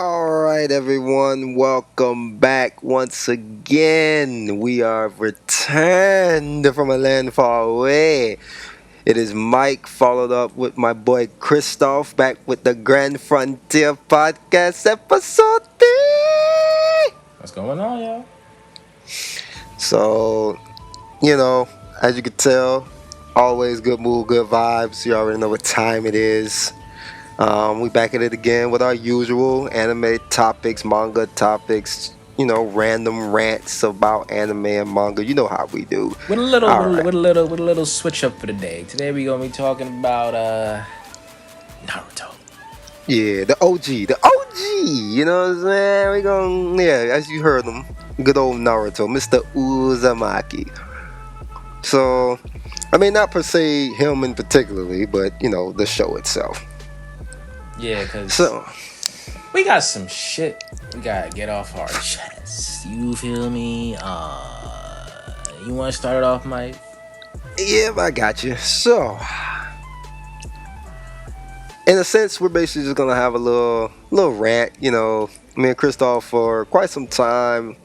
All right, everyone, welcome back once again. We are returned from a land far away. It is Mike, followed up with my boy Christoph, back with the Grand Frontier Podcast episode 3. What's going on, y'all? So, you know, as you can tell, always good mood, good vibes. You already know what time it is. We back at it again with our usual anime topics, manga topics, random rants about anime and manga. You know how we do. With a little switch up for the day. Today we gonna be talking about Naruto. Yeah, the OG, the OG. You know what I'm saying? We gonna, yeah, as you heard him, good old Naruto, Mr. Uzumaki. So, I mean, not per se him in particularly, but the show itself. Yeah, cause So, we got some shit we gotta get off our chest. You feel me? You wanna start it off, Mike? yeah, I got you. So, in a sense, we're basically just gonna have a little rant. Me and Christoph for quite some time.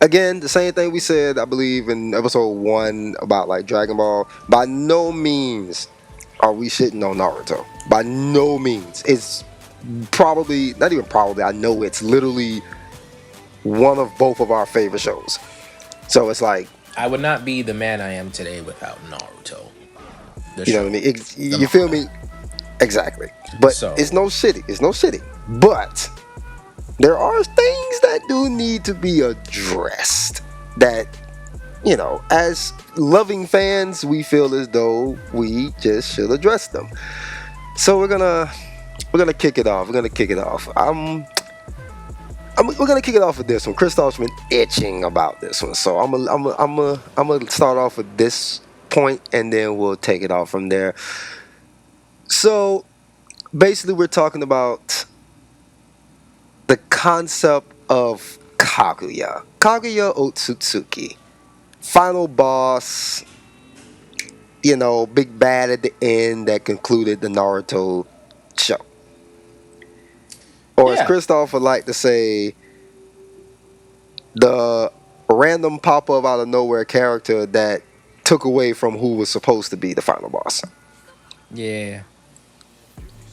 Again, the same thing we said, I believe, in episode 1 about like Dragon Ball. By no means are we shitting on Naruto. By no means. It's probably, not even probably, I know it's literally one of both of our favorite shows. So it's like, I would not be the man I am today without Naruto. you know what I mean? You feel me? Exactly. But So- it's no shitting. It's no shitting. But there are things that do need to be addressed that, as loving fans, we feel as though we just should address them. So we're gonna kick it off. We're gonna kick it off. We're gonna kick it off with this one. Christoph's been itching about this one, so I'm gonna start off with this point, and then we'll take it off from there. So basically, we're talking about the concept of Kaguya Otsutsuki, final boss. Big bad at the end that concluded the Naruto show. Or as Yeah. Christoph would like to say, the random pop-up out of nowhere character that took away from who was supposed to be the final boss. Yeah.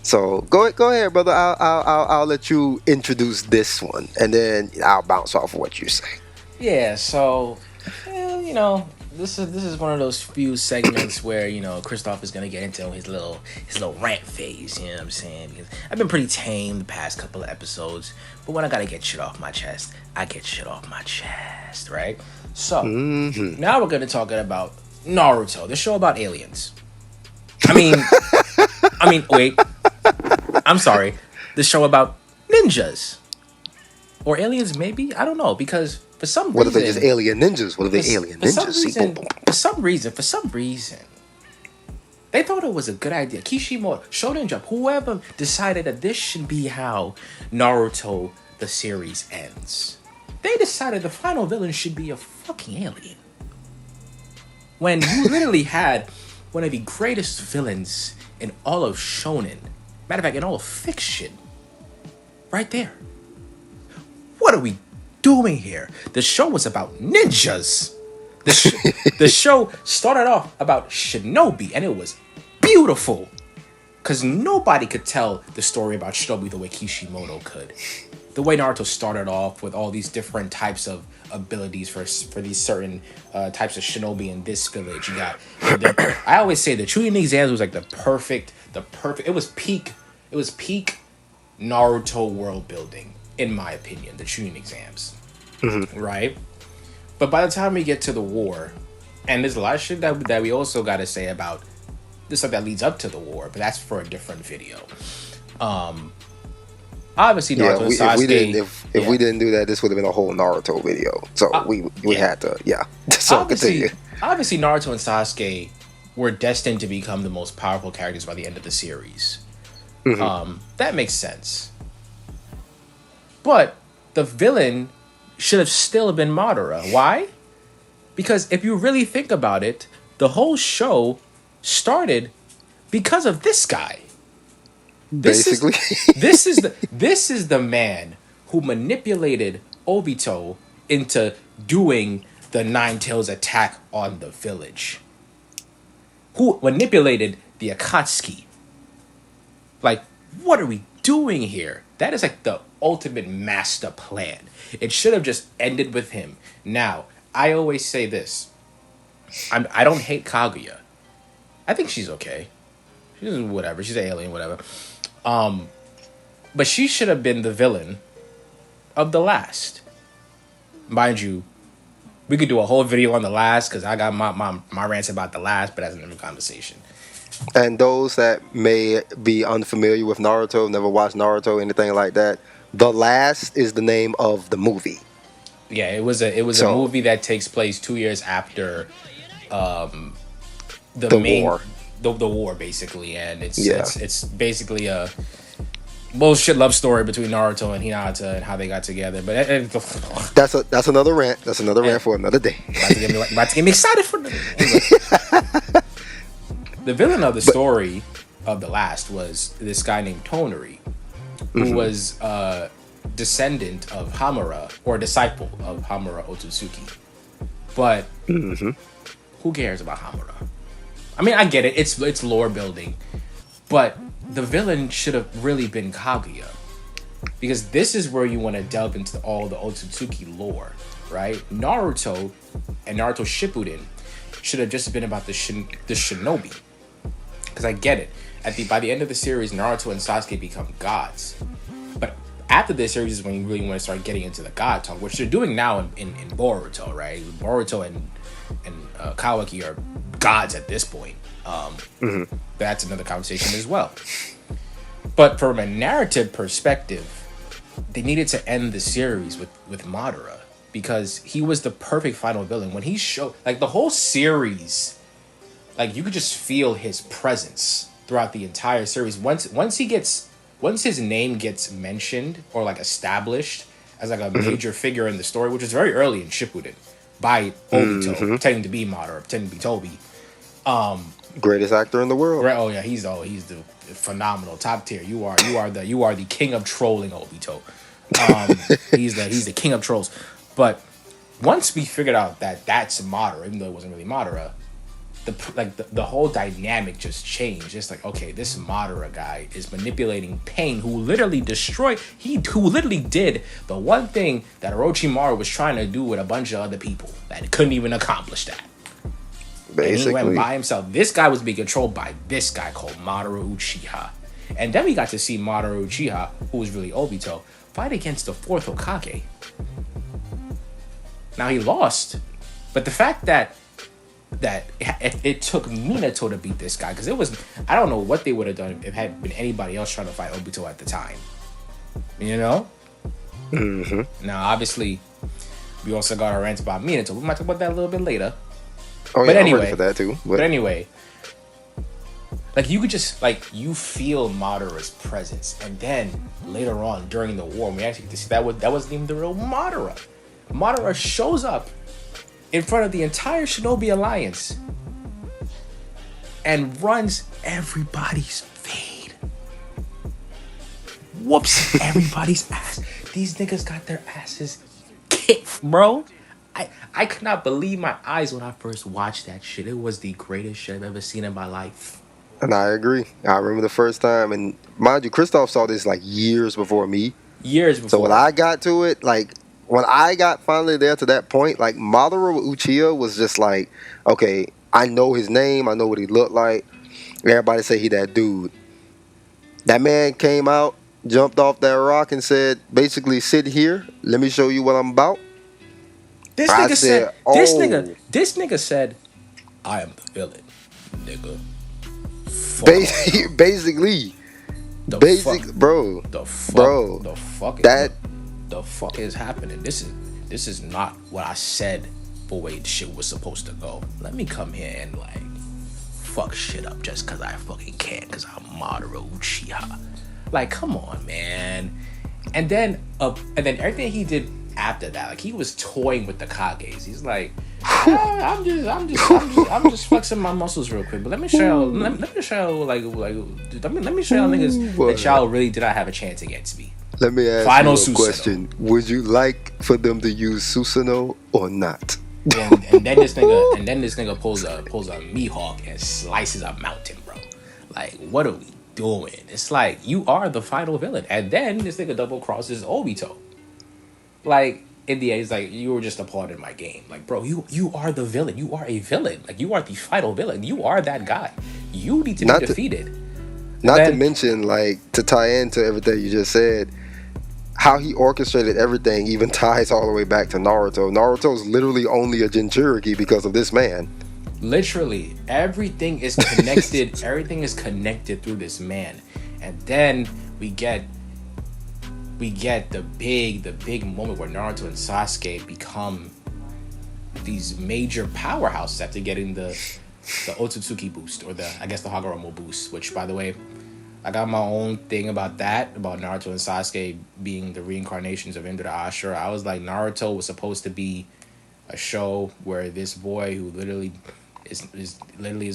So go ahead, brother. I'll let you introduce this one, and then I'll bounce off of what you say. Yeah, so this is one of those few segments where Christoph is gonna get into his little rant phase. You know what I'm saying? Because I've been pretty tame the past couple of episodes, but when I gotta get shit off my chest, I get shit off my chest, right? So now we're gonna talk about Naruto, the show about aliens. I mean, wait. I'm sorry. The show about ninjas or aliens, maybe. I don't know, because for some reason, What if they just alien ninjas? What if they alien for some ninjas? See, reason, boom, boom. for some reason, they thought it was a good idea. Kishimoto, Shonen Jump, whoever decided that this should be how Naruto the series ends. They decided the final villain should be a fucking alien. When you literally had one of the greatest villains in all of Shonen, matter of fact, in all of fiction, right there. What are we doing here? The show was about ninjas. The show started off about shinobi, and it was beautiful. Because nobody could tell the story about shinobi the way Kishimoto could. The way Naruto started off with all these different types of abilities for these certain types of shinobi in this village. You got, I always say the Chunin exams was like the perfect. It was peak Naruto world building, in my opinion. The Chunin exams, right? But by the time we get to the war, and there's a lot of shit that we also got to say about this stuff that leads up to the war, but that's for a different video. Obviously, Naruto and Sasuke. If we didn't do that, this would have been a whole Naruto video. So we had to, yeah. So continue. Obviously, Naruto and Sasuke were destined to become the most powerful characters by the end of the series. That makes sense. But the villain should have still been Madara. Why? Because if you really think about it, the whole show started because of this guy. This is Basically. this is the man who manipulated Obito into doing the Nine Tails attack on the village. Who manipulated the Akatsuki. Like, what are we doing here? That is like the ultimate master plan. It should have just ended with him. Now, I always say this. I don't hate Kaguya. I think she's okay. She's whatever. She's an alien, whatever. But she should have been the villain of the last. Mind you, we could do a whole video on the last because I got my rants about the last, but that's another conversation. And those that may be unfamiliar with Naruto, never watched Naruto, anything like that, The Last is the name of the movie. Yeah, it was a movie that takes place 2 years after the main war. The war basically, and Yeah. it's basically a bullshit love story between Naruto and Hinata and how they got together. But That's another rant. That's another rant for another day. about to get me excited for the the villain of the story of the last was this guy named Tonari, who was a descendant of Hamura or disciple of Hamura Otsutsuki. But who cares about Hamura? I mean, I get it. It's lore building, but the villain should have really been Kaguya, because this is where you want to delve into all the Otsutsuki lore, right? Naruto and Naruto Shippuden should have just been about the shinobi, because I get it. By the end of the series, Naruto and Sasuke become gods, but after this series is when you really want to start getting into the god talk, which they're doing now in Boruto, right? Boruto and Kawaki are gods at this point. That's another conversation as well. But from a narrative perspective, they needed to end the series with Madara, because he was the perfect final villain. When he showed, like, the whole series, like, you could just feel his presence throughout the entire series. Once his name gets mentioned or like established as like a major figure in the story, which is very early in Shippuden, by Obito, pretending to be Madara, pretending to be Toby. Greatest actor in the world. Right? Oh yeah, he's the phenomenal top tier. You are the king of trolling, Obito. He's the king of trolls. But once we figured out that that's Madara, even though it wasn't really Madara, the whole dynamic just changed. It's like, okay, this Madara guy is manipulating Pain, who literally did the one thing that Orochimaru was trying to do with a bunch of other people that couldn't even accomplish that. Basically. And he went by himself. This guy was being controlled by this guy called Madara Uchiha. And then we got to see Madara Uchiha, who was really Obito, fight against the fourth Hokage. Now he lost, but the fact that it took Minato to beat this guy, because it was, I don't know what they would have done if it had been anybody else trying to fight Obito at the time. You know? Now, obviously, we also got our rants about Minato. We might talk about that a little bit later. Oh, but yeah, anyway, I'm ready for that too. But anyway, like, you could just, like, you feel Madara's presence, and then later on during the war, we actually get to see that wasn't even the real Madara. Madara shows up in front of the entire Shinobi Alliance and runs everybody's fade. Whoops everybody's ass. These niggas got their asses kicked, bro. I could not believe my eyes when I first watched that shit. It was the greatest shit I've ever seen in my life. And I agree. I remember the first time, and mind you, Christoph saw this like years before me. Years before. So when I got to it, like, when I got finally there to that point, like, Madara Uchiha was just like, okay, I know his name, I know what he looked like. Everybody say he that dude. That man came out, jumped off that rock, and said, basically, sit here, let me show you what I'm about. This nigga said, I am the villain, nigga. Basically. The fuck is happening? This is not what I said the way shit was supposed to go. Let me come here and like fuck shit up just cause I fucking can, cause I'm Madara Uchiha. Like, come on, man. And then everything he did after that, like, he was toying with the Kages. He's like, I'm just flexing my muscles real quick. But let me show y'all, let me show y'all, let me show y'all niggas Boy. that y'all really did not have a chance against me. Let me ask Final you a Susanoo. question. Would you like for them to use Susanoo or not? And then this nigga pulls a Mihawk and slices a mountain, bro. Like, what are we doing? It's like, you are the final villain. And then this nigga double crosses Obito. Like, in the end, it's like, you were just a pawn in my game. Like, bro, you are the villain. You are a villain. Like, you are the final villain. You are that guy. You need to be defeated. Not to mention, like, to tie into everything you just said, how he orchestrated everything even ties all the way back to Naruto. Naruto's literally only a Jinchuriki because of this man. Literally, everything is connected. Everything is connected through this man. And then we get the big moment where Naruto and Sasuke become these major powerhouses after getting the Otsutsuki boost, or the Hagoromo boost, which, by the way, I got my own thing about that, about Naruto and Sasuke being the reincarnations of Indra Ashura. I was like, Naruto was supposed to be a show where this boy who literally is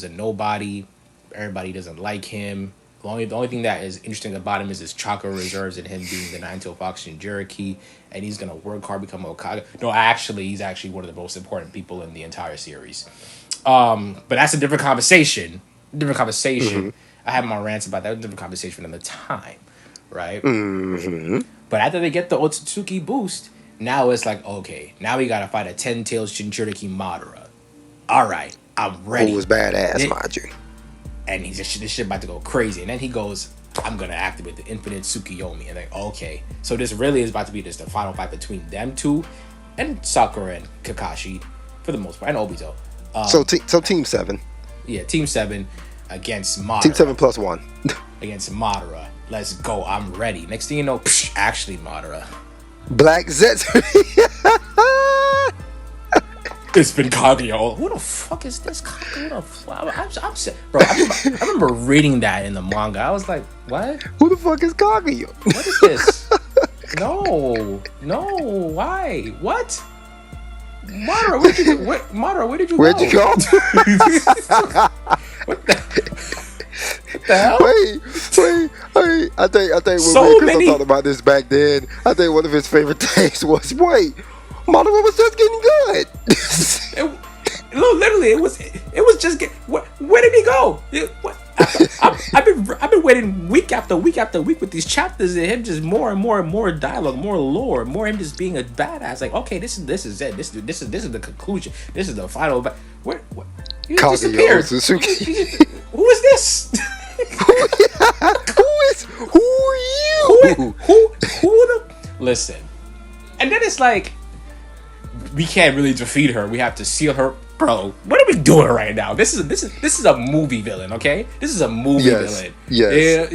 a nobody, everybody doesn't like him. The only thing that is interesting about him is his chakra reserves and him being the Nine-Tailed Fox Jinchuriki, and he's gonna work hard, become a Hokage. No, actually, he's actually one of the most important people in the entire series. But that's a different conversation. Mm-hmm. I have my rants about that. That's a different conversation for another time, right? Mm-hmm. But after they get the Otsutsuki boost, now it's like, okay, now we gotta fight a 10-tailed Jinchuriki Madara. All right, I'm ready. Who was badass, mind you. And this shit about to go crazy. And then he goes, I'm gonna activate the infinite Tsukiyomi. And like, okay, so this really is about to be just the final fight between them two, and Sakura and Kakashi for the most part, and Obito. So Team 7. Yeah, Team 7 against Madara. Team 7 plus 1. Against Madara. Let's go. I'm ready. Next thing you know, actually Madara. Black Zetsu. It's been Kaguya. Who the fuck is this Kaguya? Bro, I remember reading that in the manga. I was like, what? Who the fuck is Kaguya? What is this? No, why? What? Madara, where'd you go? Where'd you go? What the hell? Wait. I think when So Chris talked about this back then, I think one of his favorite things was, wait, Madara was just getting good. Literally, it was just where did he go? I've been waiting week after week after week with these chapters and him just more and more dialogue, more lore, more him just being a badass. Like, okay, this is it. This is the conclusion. This is the final. But where he disappeared. Who is this? Who are you? Who listen? And then it's like, we can't really defeat her. We have to seal her. Bro, what are we doing right now? This is a movie villain, okay? This is a movie villain. Yes.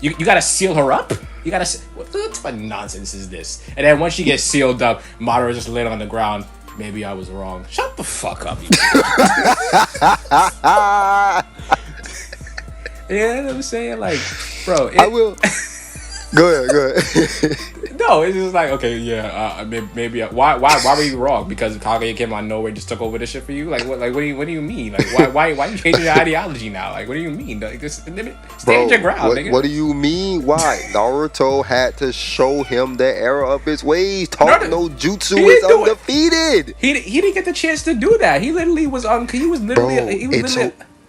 You gotta seal her up? You gotta... What type of nonsense is this? And then once she gets sealed up, Madara just laying on the ground. Maybe I was wrong. Shut the fuck up, you. You know what I'm saying? Like, bro... I will... Go ahead. No, it's just like, okay, yeah, maybe. Why were you wrong? Because Kaguya came out of nowhere and just took over this shit for you? Like, what do you mean? Like, why are you changing your ideology now? Like, what do you mean? Like, just stand your ground, nigga. What do you mean? Why? Naruto had to show him the error of his ways. Talk no jutsu is undefeated. He didn't get the chance to do that. He literally was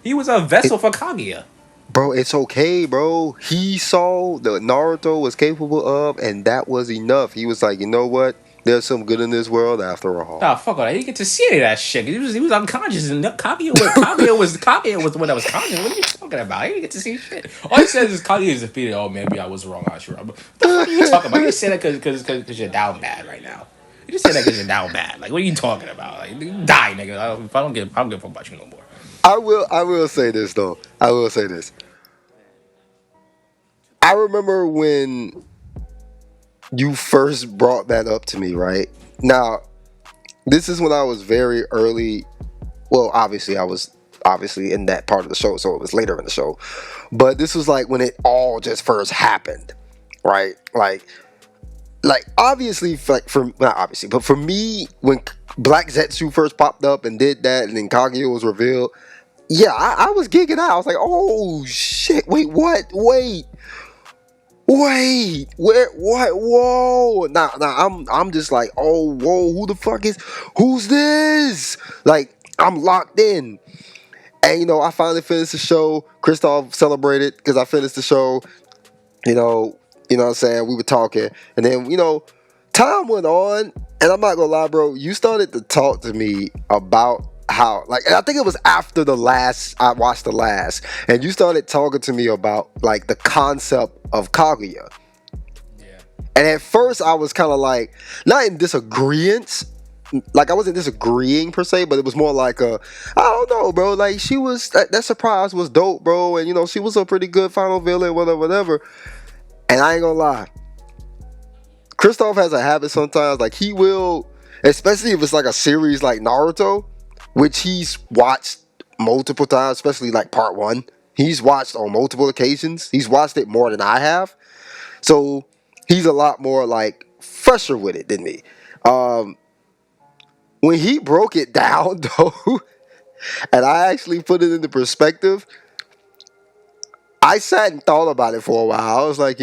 he was a vessel for Kaguya. Bro, it's okay, bro. He saw that Naruto was capable of, and that was enough. He was like, you know what? There's some good in this world after all. Nah, fuck all that. He didn't get to see any of that shit. He was unconscious, and Kaguya was the one that was conscious. What are you talking about? He didn't get to see shit. All he says is Kaguya is defeated. Oh, maybe I was wrong, Ashura. But what the fuck are you talking about? You just say that because you're down bad right now. You just say that because you're down bad. Like, what are you talking about? Like, die, nigga. I don't give a fuck about you no more. I will say this though. I will say this. I remember when you first brought that up to me, right? Now, this is when I was very early. Well, obviously, I was in that part of the show, so it was later in the show. But this was like when it all just first happened, right? Like obviously, not obviously, but for me, when Black Zetsu first popped up and did that, and then Kaguya was revealed. Yeah, I was gigging out. I was like, oh shit! Wait, what? Wait, where? What? Whoa! Nah. I'm just like, oh, whoa! Who the fuck is? Who's this? Like, I'm locked in. And I finally finished the show. Christoph celebrated because I finished the show. What I'm saying? We were talking, and then time went on, and I'm not gonna lie, bro. You started to talk to me about how, like, and I think it was after I watched the last, and you started talking to me about like the concept of Kaguya. Yeah. And at first, I was kind of like not in disagreement. Like I wasn't disagreeing per se, but it was more like I don't know, bro. Like she was that surprise was dope, bro, and she was a pretty good final villain, whatever. And I ain't gonna lie, Christoph has a habit sometimes, like he will, especially if it's like a series like Naruto, which he's watched multiple times, especially like part one. He's watched on multiple occasions. He's watched it more than I have, so he's a lot more like fresher with it than me. When he broke it down though, and I actually put it into perspective, I sat and thought about it for a while. I was like,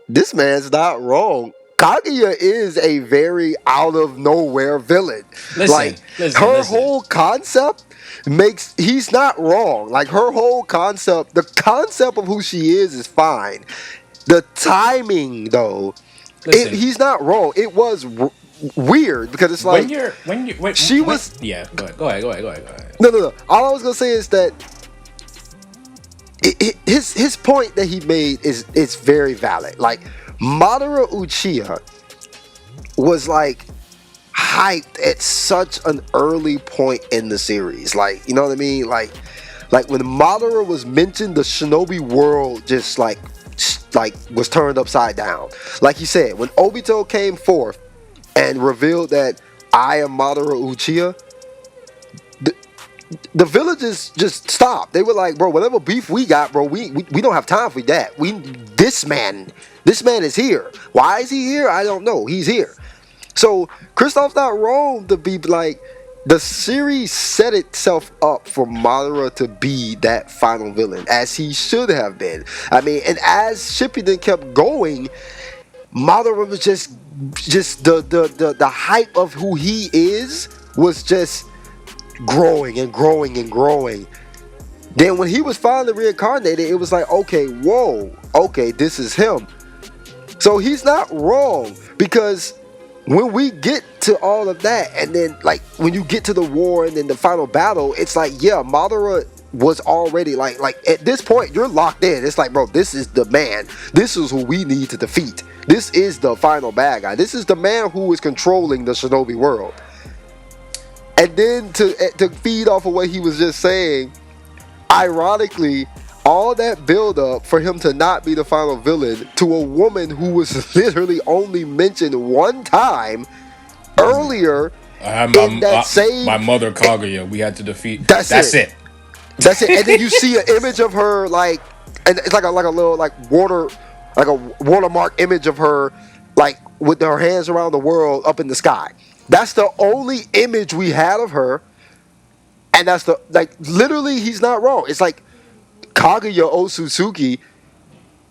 this man's not wrong. Kaguya is a very out of nowhere villain. Listen, Her whole concept he's not wrong. Like her whole concept, the concept of who she is fine. The timing though, he's not wrong. It was weird because it's like she was. Yeah. Go ahead. No. All I was gonna say is that his point that he made is very valid. Like Madara Uchiha was like hyped at such an early point in the series. Like, you know what I mean? Like when Madara was mentioned, the Shinobi world just like was turned upside down. Like you said, when Obito came forth and revealed that I am Madara Uchiha, the villagers just stopped. They were like, bro, whatever beef we got, bro, we don't have time for that. This man is here. Why is he here? I don't know. He's here. So Kristoff's not wrong to be like, the series set itself up for Madara to be that final villain, as he should have been. I mean, and as Shippuden kept going, Madara was just the hype of who he is was just growing and growing and growing. Then when he was finally reincarnated, it was like, okay, whoa, okay, this is him. So he's not wrong, because when we get to all of that, and then like when you get to the war and then the final battle, it's like, yeah, Madara was already like at this point you're locked in. It's like, bro, this is the man. This is who we need to defeat. This is the final bad guy. This is the man who is controlling the Shinobi world. And then to feed off of what he was just saying, ironically, all that build up for him to not be the final villain to a woman who was literally only mentioned one time earlier in that same... My mother Kaguya, we had to defeat. That's it. And then you see an image of her, like, and it's like a little like a watermark image of her, like with her hands around the world up in the sky. That's the only image we had of her, and that's the, like, literally, he's not wrong. It's like Kaguya Otsutsuki,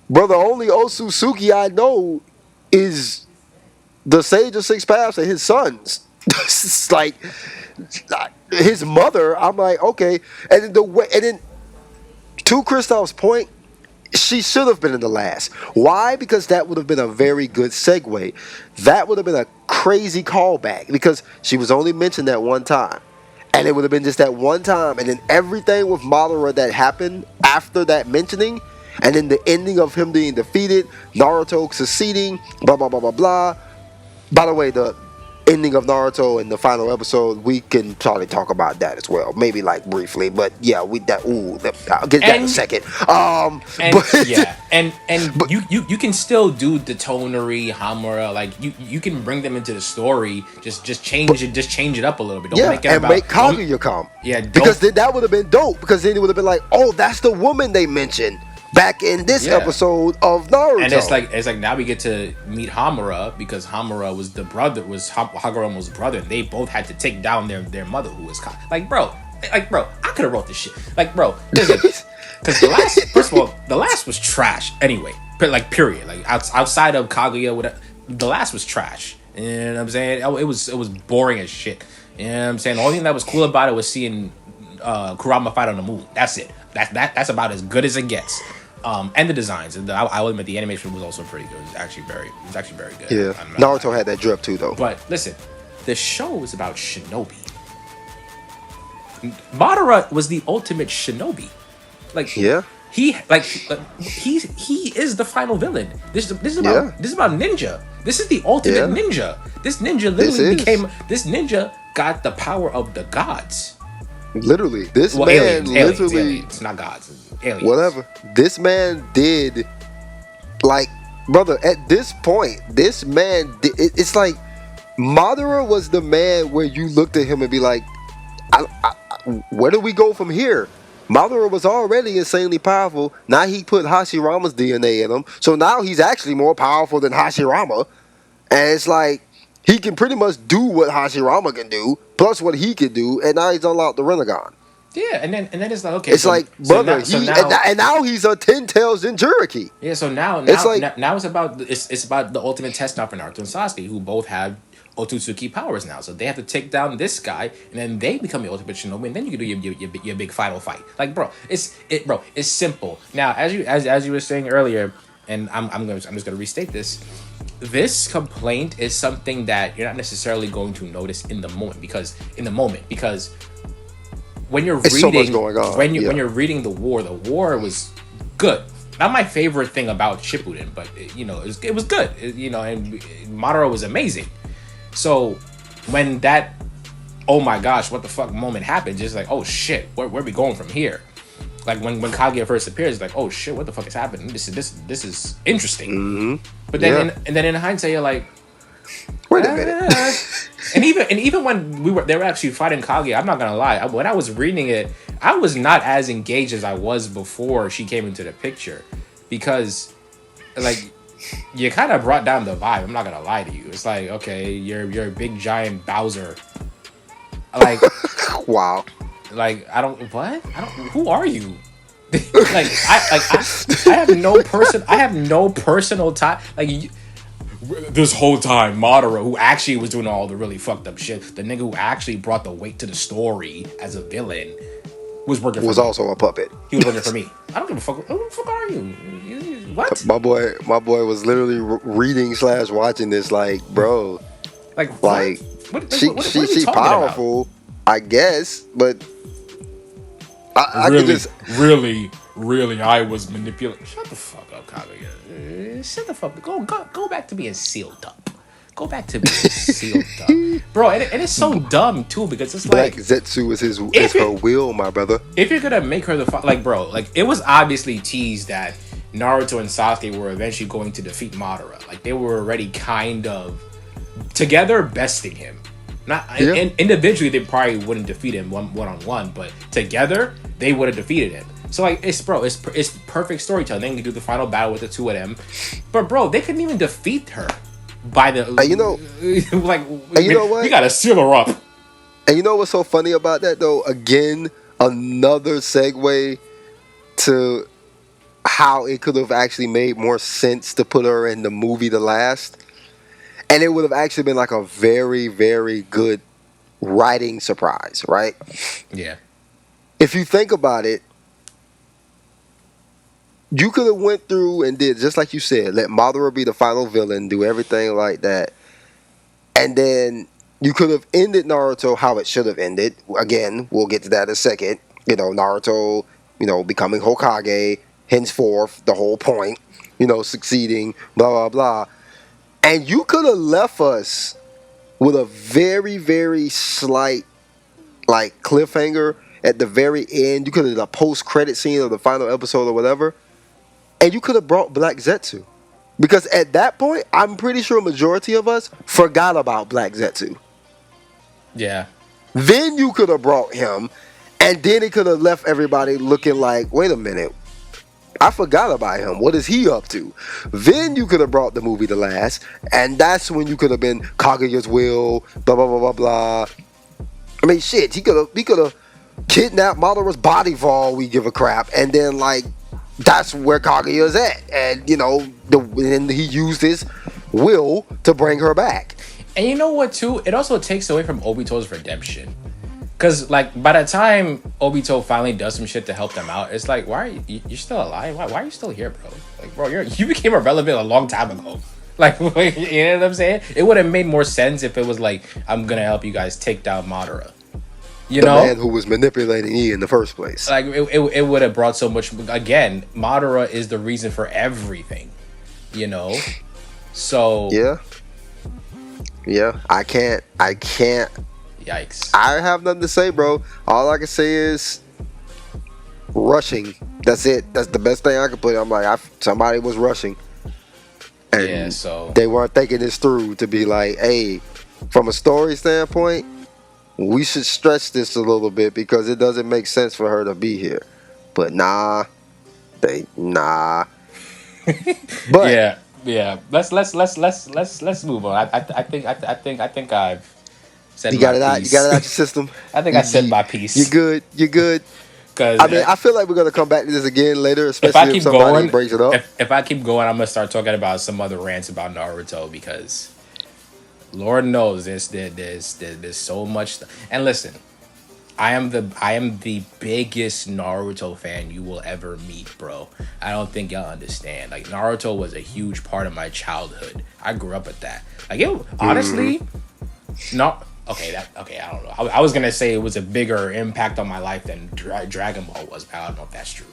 bro. The only Otsutsuki I know is the Sage of Six Paths and his sons. It's like his mother. I'm like, okay, and then to Kristoff's point, she should have been in the last. Why? Because that would have been a very good segue. That would have been a crazy callback, because she was only mentioned that one time. And it would have been just that one time. And then everything with Madara that happened after that mentioning, and then the ending of him being defeated, Naruto succeeding, blah, blah, blah, blah, blah. By the way, the ending of Naruto in the final episode, we can probably talk about that as well, maybe like briefly, but yeah, I'll get that in a second. But you can still do the Toneri, Hamura, like you can bring them into the story, just change it up a little bit. Don't make Kaguya come. Yeah, because then that would have been dope, because then it would have been like, oh, that's the woman they mentioned. back in this Yeah. episode of And Naruto. it's like now we get to meet Hamura because Hamura was the brother, was Hagoromo's brother, and they both had to take down their mother who was like bro, I could have wrote this shit. Like bro, listen, because the last, first of all, the last was trash anyway. Like period. Like outside of Kaguya, whatever, the last was trash. You know what I'm saying? It was boring as shit. You know what I'm saying? The only thing that was cool about it was seeing Kurama fight on the moon. That's it. That's about as good as it gets. And the designs, and I will admit the animation was also pretty good. It was actually very good. Yeah, I'm not Naruto lying. had that drip too, though. But listen, the show is about shinobi. Madara was the ultimate shinobi. Like Yeah, he is the final villain. yeah, This is about ninja. This is the ultimate yeah. ninja. This ninja This literally is this ninja got the power of the gods. literally this Well, man. Literally, aliens, not gods, aliens. whatever. This man did, like, brother. At this point, this man. It's like Madara was the man where you looked at him and be like, where do we go from here? Madara was already insanely powerful. Now he put Hashirama's DNA in him. So now he's actually more powerful than Hashirama. And it's like, he can pretty much do what Hashirama can do, plus what he can do, and now he's unlocked the Rinnegan. Yeah, and then it's like okay. It's like, brother, and now he's a 10 tails Jinchuriki. yeah. So now It's like, now it's about the ultimate test now for Naruto and Sasuke, who both have Otsutsuki powers now. So they have to take down this guy, and then they become the ultimate shinobi, and then you can do your big final fight. Like, bro, it's simple. Now, as you were saying earlier, and I'm just gonna restate this. This complaint is something that you're not necessarily going to notice in the moment because when you're it's reading so much going on. when Yeah. you're reading the war was good. Not my favorite thing about Shippuden, but it was good. And Madara was amazing. So when that oh my gosh, what the fuck moment happened, just like, oh shit, where are we going from here? Like when Kaguya first appears, it's like, oh shit, what the fuck is happening? This is interesting. Mm-hmm. But then in hindsight, you're like, Wait a minute. and even when they were actually fighting Kaguya, I'm not gonna lie. When I was reading it, I was not as engaged as I was before she came into the picture, because like you kind of brought down the vibe. I'm not gonna lie to you. It's like, okay, you're a big giant Bowser. Like Wow. I don't. Who are you? I have no personal tie. This whole time, Madara, who actually was doing all the really fucked up shit, the nigga who actually brought the weight to the story as a villain, was working for Was me. also a puppet. He was working for me. I don't give a fuck. Who the fuck are you? What? My boy was literally reading / watching this like, bro, Like, like what are we she talking powerful, I guess, but I could just really, I was manipulated. Shut the fuck up, Kaguya. Shut the fuck up. Go back to being sealed up. Go back to being sealed up. Bro, and it's so dumb, too, because it's Black like, Zetsu is her will, my brother. if you're gonna make her bro, like, it was obviously teased that Naruto and Sasuke were eventually going to defeat Madara. Like, they were already kind of together besting him. Not individually, they probably wouldn't defeat him one on one, but together they would have defeated him. So like, it's perfect storytelling. They can do the final battle with the two of them, but bro, they couldn't even defeat her by the like. And you know what? You gotta seal her up. And you know what's so funny about that though? Again, another segue to how it could have actually made more sense to put her in the movie The Last. And it would have actually been like a very, very good writing surprise, right? Yeah. If you think about it, you could have went through and did just like you said, let Madara be the final villain, do everything like that. And then you could have ended Naruto how it should have ended. Again, we'll get to that in a second. Naruto, becoming Hokage, henceforth, the whole point, succeeding, blah, blah, blah. And you could have left us with a very, very slight, like, cliffhanger at the very end. You could have done a post-credit scene of the final episode or whatever. And you could have brought Black Zetsu. Because at that point, I'm pretty sure a majority of us forgot about Black Zetsu. Yeah. Then you could have brought him, and then it could have left everybody looking like, wait a minute, I forgot about him. What is he up to? Then you could have brought the movie to last, and that's when you could have been Kaguya's will, blah blah blah blah blah. I mean, shit, he could have kidnapped Madara's body for all we give a crap, and then like that's where Kaguya's at, and and he used his will to bring her back. And you know what too? It also takes away from Obito's redemption. Cause like by the time Obito finally does some shit to help them out, it's like, why are you're still alive? Why are you still here, bro? Like, bro, you became irrelevant a long time ago. Like, you know what I'm saying? It would have made more sense if it was like, I'm gonna help you guys take down Madara. You know, the man who was manipulating E in the first place. Like it would have brought so much. Again, Madara is the reason for everything. You know, so yeah. I can't. Yikes. I have nothing to say, bro. All I can say is rushing. That's it. That's the best thing I can put. I'm like, somebody was rushing, and so they weren't thinking this through to be like, hey, from a story standpoint, we should stretch this a little bit because it doesn't make sense for her to be here. But nah. But yeah. Let's move on. I think I've said you got it out. You got it out your system. I think I said my piece. You're good. Because I mean, I feel like we're gonna come back to this again later, especially if somebody brings it up. If I keep going, I'm gonna start talking about some other rants about Naruto because Lord knows there's so much. And listen, I am the biggest Naruto fan you will ever meet, bro. I don't think y'all understand. Like, Naruto was a huge part of my childhood. I grew up with that. Like, it honestly, no. Okay, I don't know. I was gonna say it was a bigger impact on my life than Dragon Ball was, but I don't know if that's true.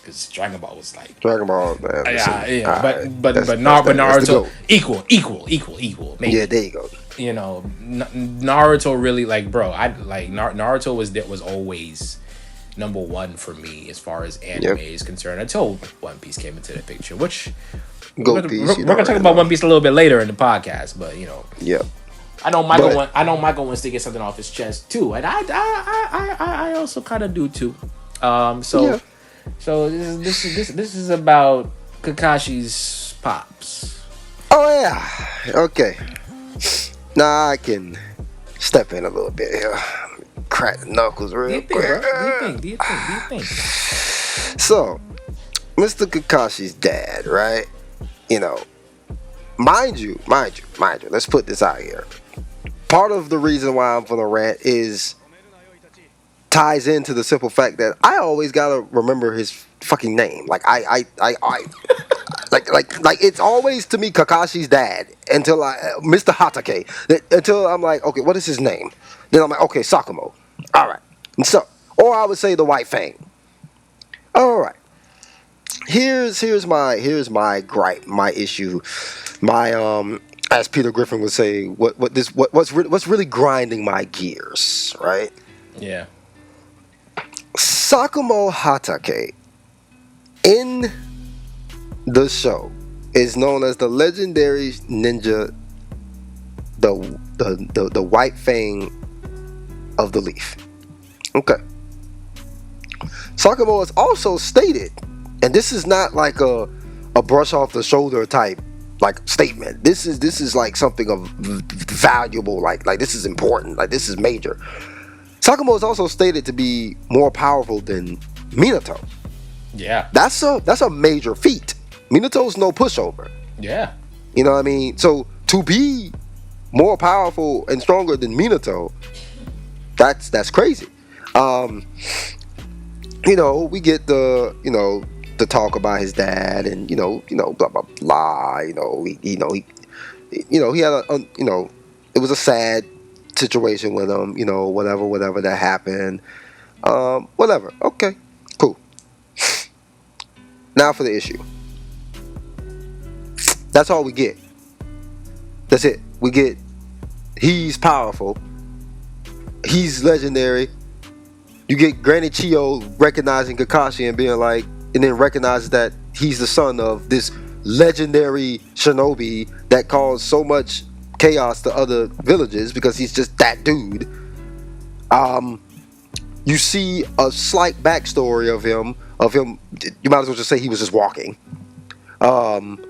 Because Dragon Ball was like Dragon Ball, man. Yeah. But Naruto equal. Maybe. Yeah, there you go. You know, Naruto really, like, bro. Naruto was always number one for me as far as anime is concerned until One Piece came into the picture. Which we're gonna talk about One Piece a little bit later in the podcast, but you know. Yeah. I know Michael wants to get something off his chest too, and I also kind of do too. So this is about Kakashi's pops. Oh yeah. Okay. Now I can step in a little bit here. Crack the knuckles real quick. Do you think? So, Mr. Kakashi's dad, right? You know, mind you. Let's put this out here. Part of the reason why I'm gonna rant ties into the simple fact that I always gotta remember his fucking name. Like I like it's always to me Kakashi's dad until Mr. Hatake, until I'm like, okay, what is his name? Then I'm like, okay, Sakumo. All right, and so, or I would say the White Fang. All right. Here's my gripe, my issue, my as Peter Griffin would say, what's really grinding my gears, right? Yeah. Sakumo Hatake in the show is known as the legendary ninja, the White Fang of the Leaf. Okay. Sakumo is also stated, and this is not like a brush off the shoulder type like statement. This is like something of valuable, like this is important, like this is major. Sakumo is also stated to be more powerful than Minato. Yeah. That's a major feat. Minato's no pushover. Yeah. You know what I mean? So to be more powerful and stronger than Minato, that's crazy. You know, we get the talk about his dad and blah blah blah. He had it was a sad situation with him. Whatever that happened. Whatever. Okay, cool. Now for the issue. That's all we get. That's it. We get he's powerful. He's legendary. You get Granny Chiyo recognizing Kakashi and being like, and then recognizes that he's the son of this legendary shinobi that caused so much chaos to other villages because he's just that dude. You see a slight backstory of him of him. You might as well just say he was just walking. Um,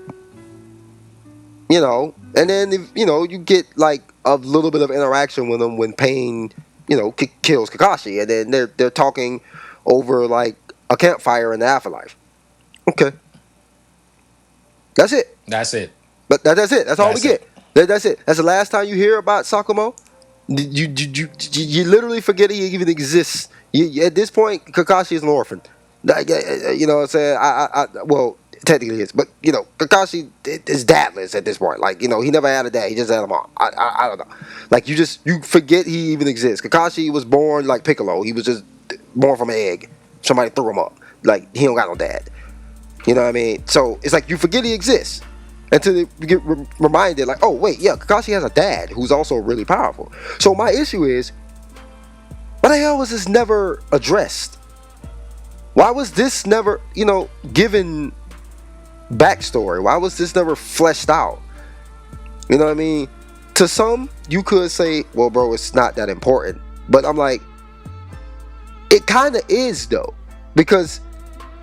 and then if, you get like a little bit of interaction with him when Pain, kills Kakashi, and then they're talking over like a campfire in the afterlife. Okay, that's it. That's it. But that's it. That's all we That's get. it. That's it. That's the last time you hear about Sakumo. You literally forget he even exists. At this point, Kakashi is an orphan. You know what I'm saying? Well, technically he is, but Kakashi is dadless at this point. Like, he never had a dad. He just had a mom. I don't know. Like, you forget he even exists. Kakashi was born like Piccolo. He was just born from an egg. Somebody threw him up. Like, he don't got no dad. You know what I mean? So it's like you forget he exists until you get reminded, like, oh wait, yeah, Kakashi has a dad who's also really powerful. So my issue is, why the hell was this never addressed? Why was this never, given backstory? Why was this never fleshed out? You know what I mean? To some, you could say, well, bro, it's not that important. But I'm like, it kind of is though, because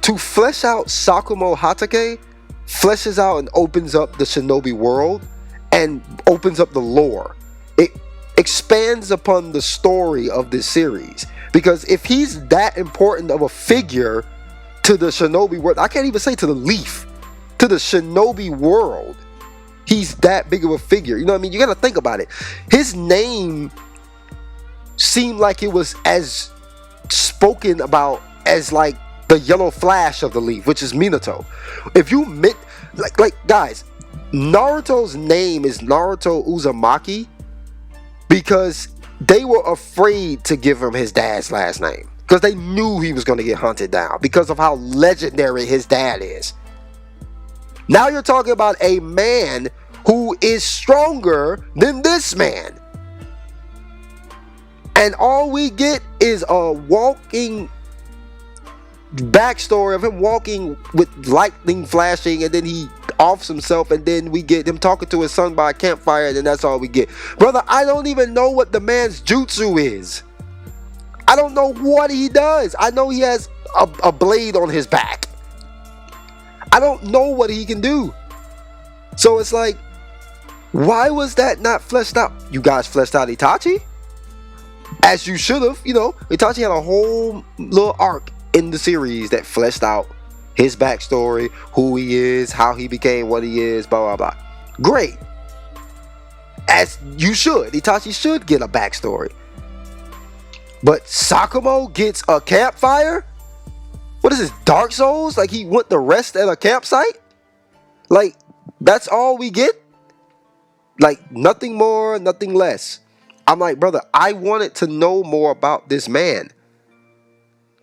to flesh out Sakumo Hatake fleshes out and opens up the shinobi world and opens up the lore. It expands upon the story of this series, because if he's that important of a figure to the shinobi world, I can't even say to the Leaf, to the shinobi world, he's that big of a figure. You know what I mean? You got to think about it. His name seemed like it was as spoken about as like the yellow flash of the Leaf, which is Minato. If you like guys, Naruto's name is Naruto Uzumaki because they were afraid to give him his dad's last name, because they knew he was going to get hunted down because of how legendary his dad is. Now you're talking about a man who is stronger than this man, and all we get is a walking backstory of him walking with lightning flashing, and then he offs himself, and then we get him talking to his son by a campfire, and then that's all we get. Brother, I don't even know what the man's jutsu is. I don't know what he does. I know he has a blade on his back. I don't know what he can do. So it's like, why was that not fleshed out? You guys fleshed out Itachi as you should have. Itachi had a whole little arc in the series that fleshed out his backstory, who he is, how he became what he is, blah blah blah. Great. As you should. Itachi should get a backstory. But Sakumo gets a campfire? What is this, Dark Souls? Like he went to rest at a campsite? Like, that's all we get? Like, nothing more, nothing less. I'm like, brother, I wanted to know more about this man.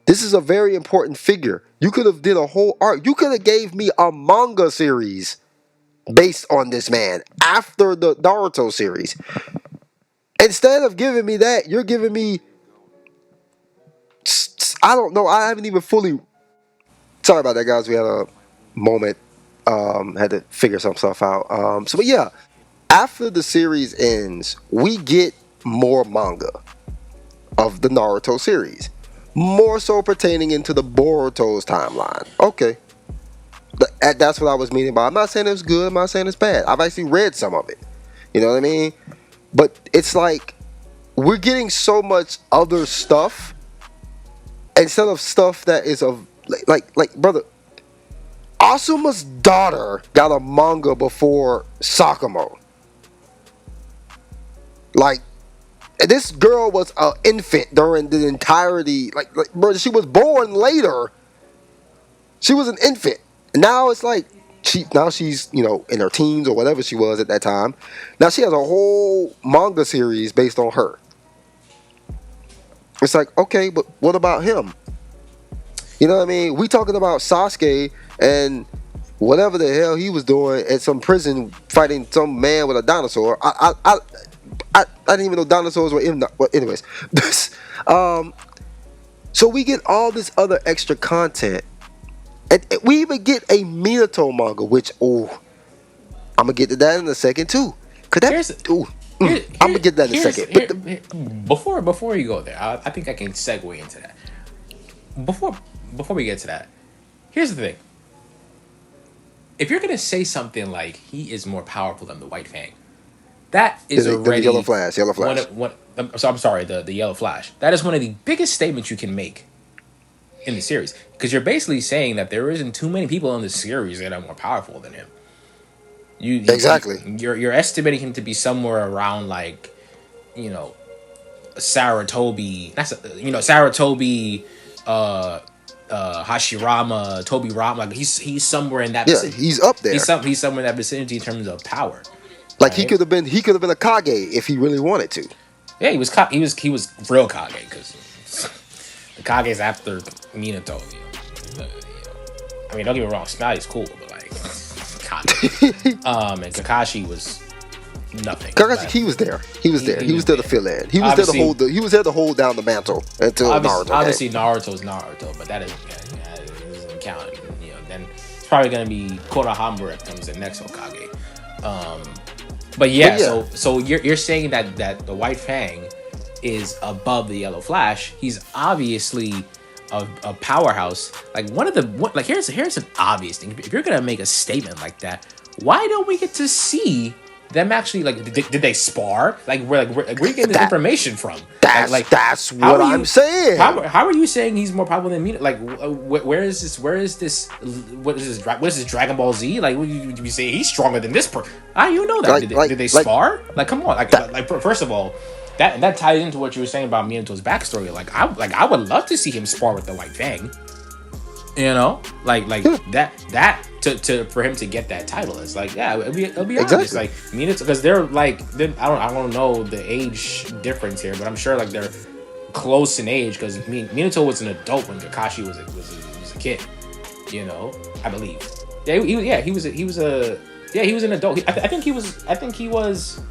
This is a very important figure. You could have did a whole arc. You could have gave me a manga series based on this man after the Naruto series. Instead of giving me that, you're giving me, I don't know, I haven't even fully, sorry about that, guys. We had a moment, had to figure some stuff out. But yeah, after the series ends, we get more manga of the Naruto series. More so pertaining into the Boruto's timeline. Okay. That's what I was meaning by. I'm not saying it was good. I'm not saying it's bad. I've actually read some of it. You know what I mean? But it's like we're getting so much other stuff instead of stuff that is of like brother. Asuma's daughter got a manga before Sakumo. Like, this girl was an infant during the entirety. Like, bro, she was born later. She was an infant. Now it's like she's in her teens or whatever she was at that time. Now she has a whole manga series based on her. It's like, okay, but what about him? You know what I mean? We talking about Sasuke and whatever the hell he was doing at some prison fighting some man with a dinosaur. I didn't even know dinosaurs were in. Well, anyways, so we get all this other extra content, and we even get a Minato manga, which I'm gonna get to that in a second too. Cause I'm gonna get that in a second. Before you go there, I think I can segue into that. Before we get to that, Here's the thing: if you're gonna say something like he is more powerful than the White Fang, that is The Yellow already Flash, Yellow Flash. I'm sorry, the Yellow Flash. That is one of the biggest statements you can make in the series, because you're basically saying that there isn't too many people in the series that are more powerful than him. Exactly. You're estimating him to be somewhere around like, you know, Saratobi. That's Saratobi, Hashirama, Toby Rama. Like he's somewhere in that Yeah, vicinity. he's up there. He's somewhere in that vicinity in terms of power. Like he Right? could have been a Kage if he really wanted to. Yeah, he was real Kage, because the Kage's after Minato. I mean, don't get me wrong, Smelly's cool, but like Kage. And Kakashi was nothing. Kakashi, he was there. He was there. He was there to fill in. He was Obviously- there to hold. He was there to hold down the mantle until Naruto. Obviously, Naruto's Naruto, but that doesn't count. Then it's probably gonna be Konohamaru that comes in next Hokage. But yeah, so you're saying that the White Fang is above the Yellow Flash. He's obviously a powerhouse. Like here's an obvious thing. If you're gonna make a statement like that, why don't we get to see them actually? Like, did they spar? Where are you getting this information from? That's what I'm saying. How are you saying he's more powerful than me? Like, where is this? What is this? What is this? Dragon Ball Z? Like, you say he's stronger than this person? How do you know that? Did they spar? Like, come on! First of all, that ties into what you were saying about Minato's backstory. I would love to see him spar with the White Fang. You know, that for him to get that title, it's like, yeah, it'll be Exactly. obvious. Like, Minato, because they're I don't know the age difference here, but I'm sure like they're close in age, because Minato was an adult when Kakashi was a kid. You know, I believe. Yeah, he was an adult. I think he was.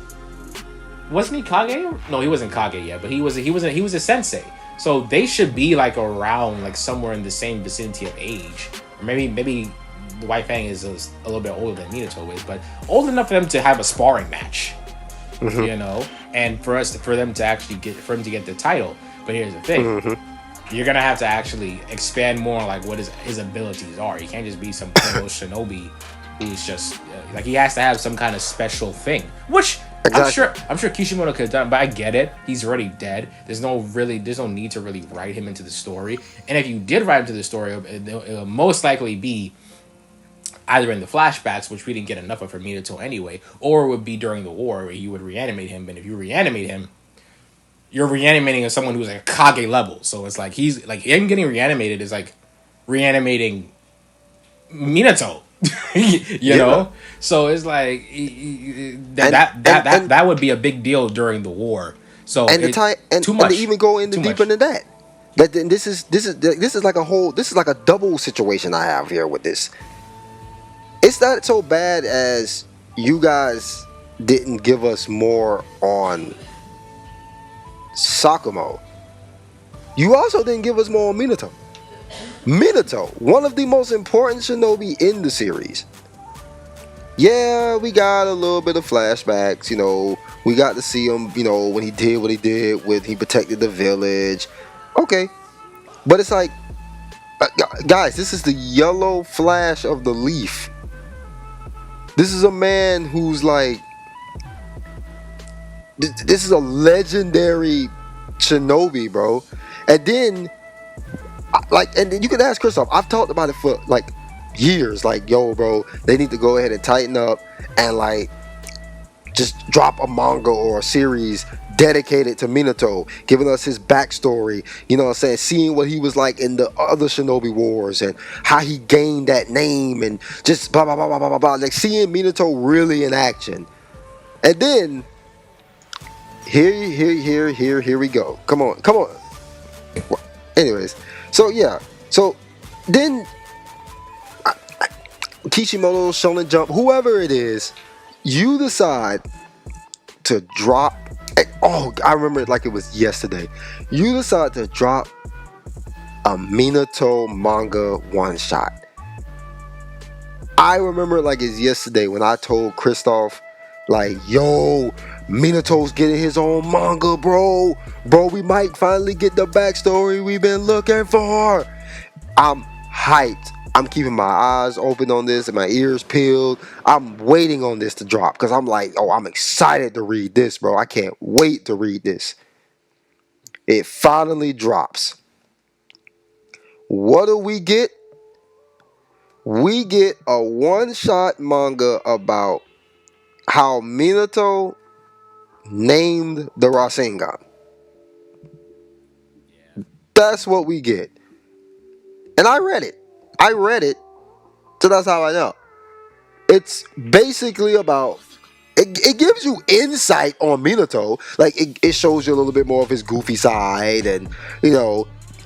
Wasn't he Kage? No, he wasn't Kage yet, but he was a sensei. So they should be like around, like somewhere in the same vicinity of age. Or maybe the White Fang is a little bit older than Minato is, but old enough for them to have a sparring match. Mm-hmm. You know, and for him to get the title. But here's the thing: you're gonna have to actually expand more on like what his abilities are. He can't just be some little shinobi who's just like, he has to have some kind of special thing, which. Exactly. I'm sure Kishimoto could have done, but I get it. He's already dead. There's no need to really write him into the story. And if you did write him to the story, it'll most likely be either in the flashbacks, which we didn't get enough of for Minato anyway, or it would be during the war where you would reanimate him. And if you reanimate him, you're reanimating someone who's like Kage level. So it's like he's like, him getting reanimated is like reanimating Minato. you know, so it's like that would be a big deal during the war. So and too much. And they even go into deeper than that. This is like a double situation I have here with this. It's not so bad as you guys didn't give us more on Sakumo. You also didn't give us more on Minato. Minato, one of the most important shinobi in the series. Yeah, we got a little bit of flashbacks, you know. We got to see him, you know, when he did what he did, when he protected the village. Okay. But it's like, guys, this is the Yellow Flash of the Leaf. This is a man who's like, this is a legendary shinobi, bro. And then, and then you can ask Kristoff. I've talked about it for like years. Like, yo, bro, they need to go ahead and tighten up and like just drop a manga or a series dedicated to Minato, giving us his backstory. You know what I'm saying? Seeing what he was like in the other Shinobi Wars and how he gained that name and just blah blah blah blah blah blah. Like seeing Minato really in action. And then here we go. Come on. Anyways. So yeah, so then Kishimoto, Shonen Jump, whoever it is, you decide to drop. Oh, I remember it like it was yesterday. You decide to drop a Minato manga one shot. I remember it like it's yesterday when I told Kristoff, like, yo, Minato's getting his own manga, bro. Bro, we might finally get the backstory we've been looking for. I'm hyped. I'm keeping my eyes open on this and my ears peeled. I'm waiting on this to drop because I'm like, oh, I'm excited to read this, bro. I can't wait to read this. It finally drops. What do we get? We get a one-shot manga about how Minato named the Rasengan. That's what we get. And I read it. So that's how I know. It's basically about it gives you insight on Minato. Like it shows you a little bit more of his goofy side, and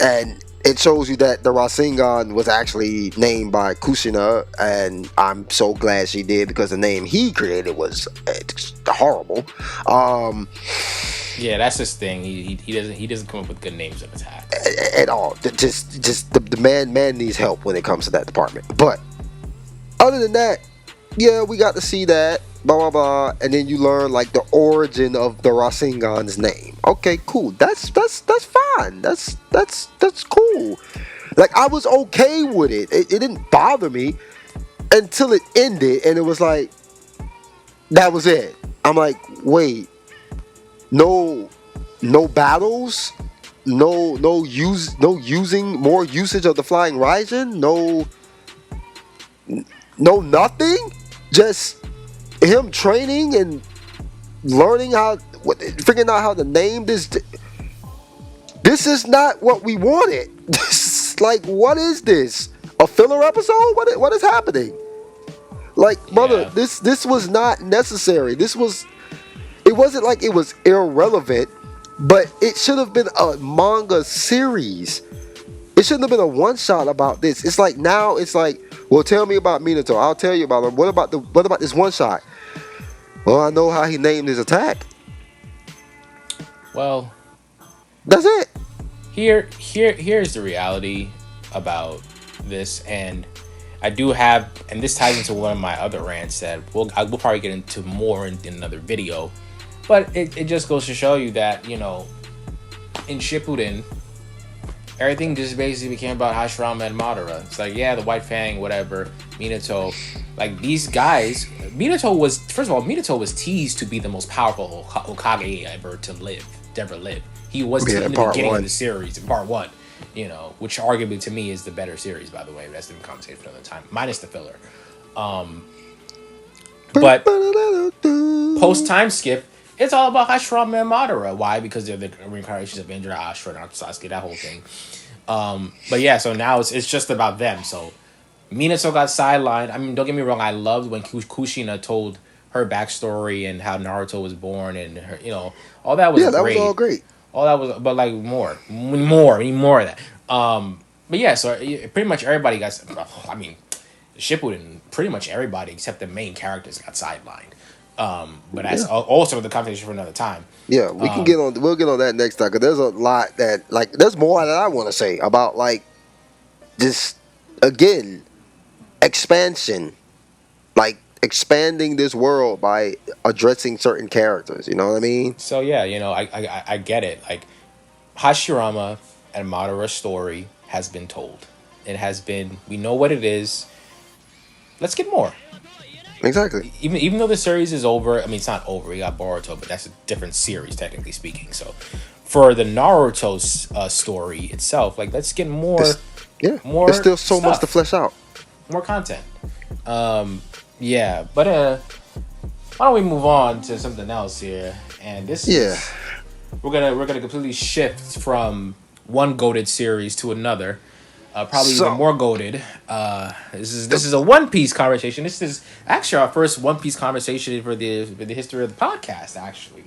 and it shows you that the Rasengan was actually named by Kushina, and I'm so glad she did because the name he created was horrible. Yeah, that's his thing. He doesn't come up with good names of attacks at all. Just the man needs help when it comes to that department. But other than that, yeah, we got to see that, blah blah blah, and then you learn like the origin of the Rasengan's name. Okay, cool. That's fine. That's cool. Like I was okay with it. It didn't bother me until it ended, and it was like that was it. I'm like, wait, no battles, no using more usage of the flying Raijin, no nothing, just him training and learning figuring out how to name this. This is not what we wanted. Like, what is this? A filler episode? What is happening? Like, brother, Yeah. this was not necessary. It wasn't like it was irrelevant, but it should have been a manga series. It shouldn't have been a one shot about this. It's like now it's like, well, tell me about Minato. I'll tell you about him. What about this one shot? Well, I know how he named his attack. Well, That's it. here's the reality about this, and I do have, and this ties into one of my other rants that we'll probably get into more in another video, but it just goes to show you that, in Shippuden, everything just basically became about Hashirama and Madara. It's like, yeah, the White Fang, whatever, Minato, like these guys. Minato was teased to be the most powerful Hokage ever to live. He was teased in the beginning of the series, in part one, which arguably to me is the better series, by the way. That's the conversation for another time, minus the filler. But post time skip, it's all about Hashirama and Madara. Why? Because they're the reincarnations of Indra, Ashura, and Sasuke, that whole thing. But yeah, so now it's just about them. So Minato got sidelined. I mean, don't get me wrong. I loved when Kushina told her backstory and how Naruto was born, and her, all that was That great. was all great. All that was, but like more of that. But yeah, so pretty much everybody got. I mean, Shippuden, pretty much everybody except the main characters got sidelined. But that's also the conversation for another time. Yeah, we'll get on that next time because there's a lot that there's more that I want to say about just again expansion, like expanding this world by addressing certain characters. You know what I mean? So yeah, I get it. Like Hashirama and Madara's story has been told. It has been. We know what it is. Let's get more. Exactly. Even though the series is over, I mean, it's not over. We got Boruto, but that's a different series, technically speaking. So, for the Naruto story itself, let's get more. More. There's still so much stuff. to flesh out. More content. Yeah, but why don't we move on to something else here? And this is we're gonna completely shift from one goated series to another. Probably even more goated. This is a One Piece conversation. This is actually our first One Piece conversation for the history of the podcast. Actually,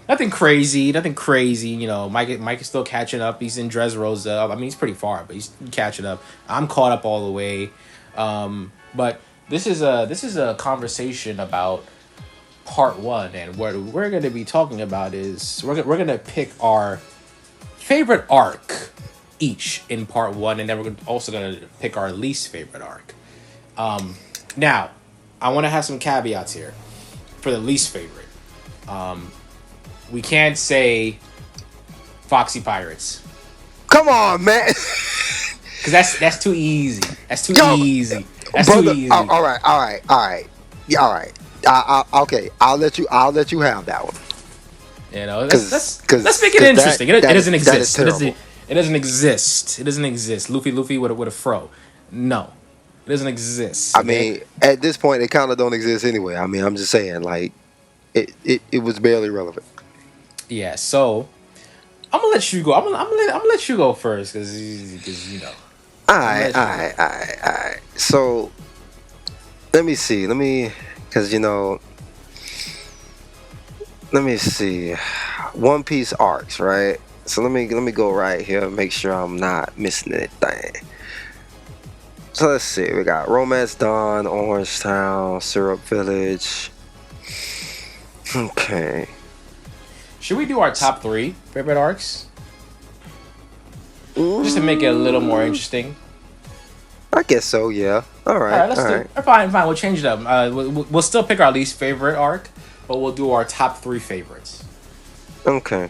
nothing crazy. Mike is still catching up. He's in Dressrosa. I mean, he's pretty far, but he's catching up. I'm caught up all the way. But this is a conversation about part one, and what we're going to be talking about is we're going to pick our favorite arc each in part one, and then we're also going to pick our least favorite arc. Now, I want to have some caveats here for the least favorite. We can't say Foxy Pirates. Come on, man. Because that's too easy. That's too Yo, easy. That's too brother. easy. All right, all right, all right. Yeah, all right. Okay, I'll let you. I'll let you have that one. You know, let's make it Cause that interesting. It that is doesn't that is exist. It doesn't. terrible. It doesn't exist. It doesn't exist. Luffy with a fro. No, it doesn't exist. I Okay. mean, at this point, it kind of don't exist anyway. I mean, I'm just saying, like, it was barely relevant. Yeah. So I'm gonna let you go. I'm gonna let you go first because you know All I'm gonna right, all let you go. right, all right, all right. So let me see. Cause let me see. One Piece arcs, right? So let me go right here and make sure I'm not missing anything. So let's see. We got Romance Dawn, Orange Town, Syrup Village. Okay. Should we do our top three favorite arcs just to make it a little more Mm, interesting? I guess so. Yeah. All All right. right, let's All do. right. Fine, fine. We'll change it up. We'll still pick our least favorite arc, but we'll do our top three favorites. Okay.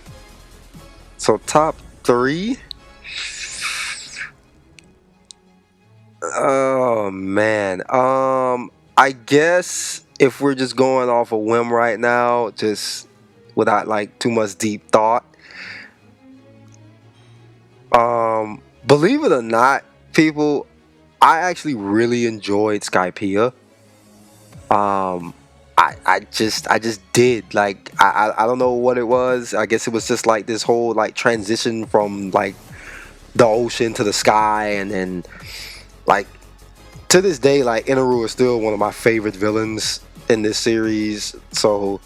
So top three. Oh man. I guess if we're just going off a whim right now, just without like too much deep thought. Believe it or not, people, I actually really enjoyed Skypiea. Um, I just did like I don't know what it was. I guess it was just like this whole like transition from like the ocean to the sky, and then like to this day, like Inaru is still one of my favorite villains in this series. So,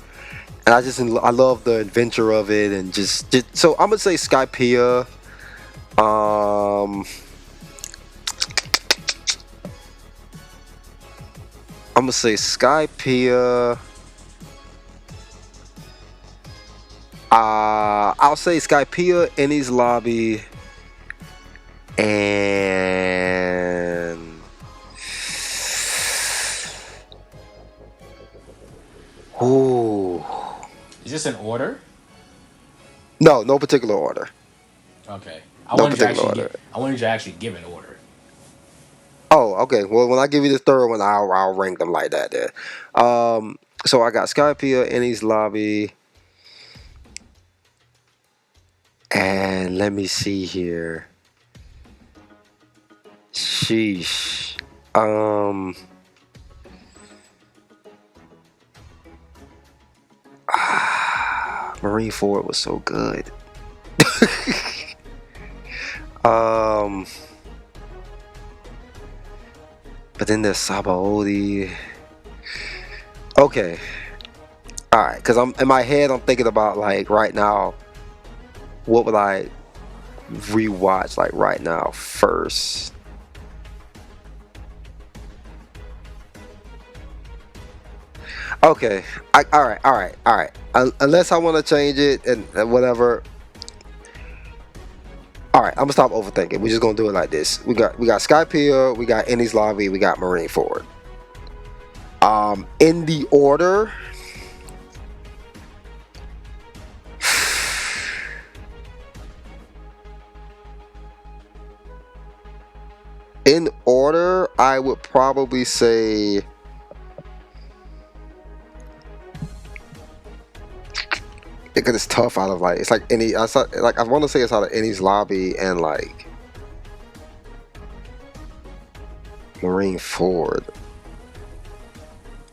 and I love the adventure of it, and just so I'm gonna say Skypiea. Um, I'm gonna say Skypiea. I'll say Skypiea, Enies Lobby, and ooh, Is this in order? no, no particular order. Okay. No particular order. I wanted you to actually give an order. Oh, okay. Well, when I give you the third one, I'll rank them like that. There. So I got Skypiea, Enies Lobby, and let me see here. Sheesh. Um. Marineford was so good. um, but then there's Sabaody. Okay, all right. Because I'm in my head, I'm thinking about like right now, what would I rewatch like right now first? Okay, all right, all right, all right. Unless I want to change it and whatever. All right, I'm gonna stop overthinking. We're just gonna do it like this. We got Skypiea, we got Enies Lobby, we got Marineford. In the order, in order, I would probably say because it's tough out of like it's like any like I want to say it's out of Enies Lobby and like Marineford.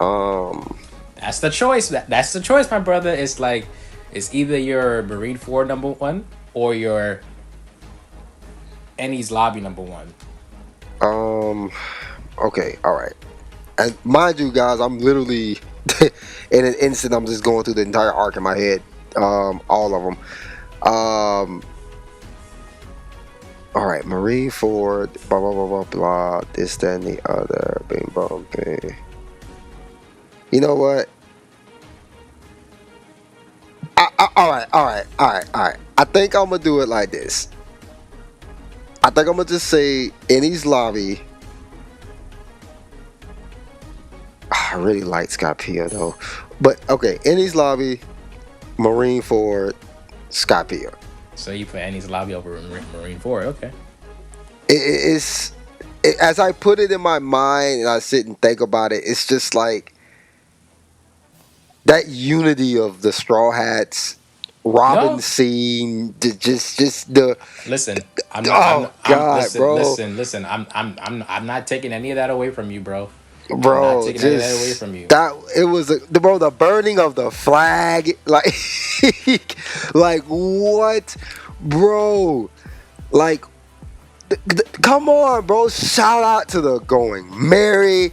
Um, That's the choice. That's the choice, my brother. It's like it's either your Marine Four number one or your Ennie's Lobby number one. um, okay, all right. And mind you, guys, I'm literally in an instant. I'm just going through the entire arc in my head, all of them. All right, Marineford, blah blah blah blah blah. This, that, and the other. Bing bong bing. You know what? All right, all right, all right, all right. I think I'm gonna do it like this. I think I'm gonna just say Enies Lobby. I really like Skypiea though, but okay, Enies Lobby, Marineford, Skypiea. So you put Ennie's Lobby over Marine Four. Okay. it's as I put it in my mind and I sit and think about it, it's just like that unity of the Straw Hats, Robin No, scene, just the listen, oh God, listen, bro, I'm not taking any of that away from you, bro. I'm not bro, taking any of that away just from you. that it was the bro the burning of the flag, like like what, bro, like come on, bro, shout out to the going Mary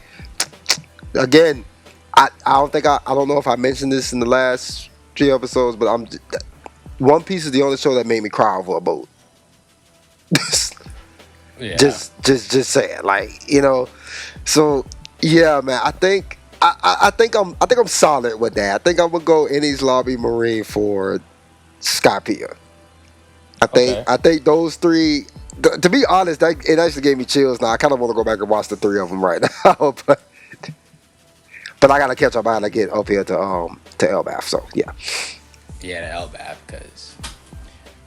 again. I don't think I don't know if I mentioned this in the last 3 episodes, but I'm One Piece is the only show that made me cry over a boat. Yeah. Just saying, like So yeah, man, I think I'm solid with that. I think I'm gonna go Ennie's Lobby Marine for Skypiea. Okay. I think those three. To be honest, it actually gave me chills. Now I kind of want to go back and watch the three of them right now, but I gotta catch up. I gotta get up here to Elbath. So yeah. Yeah, the LBAP. Because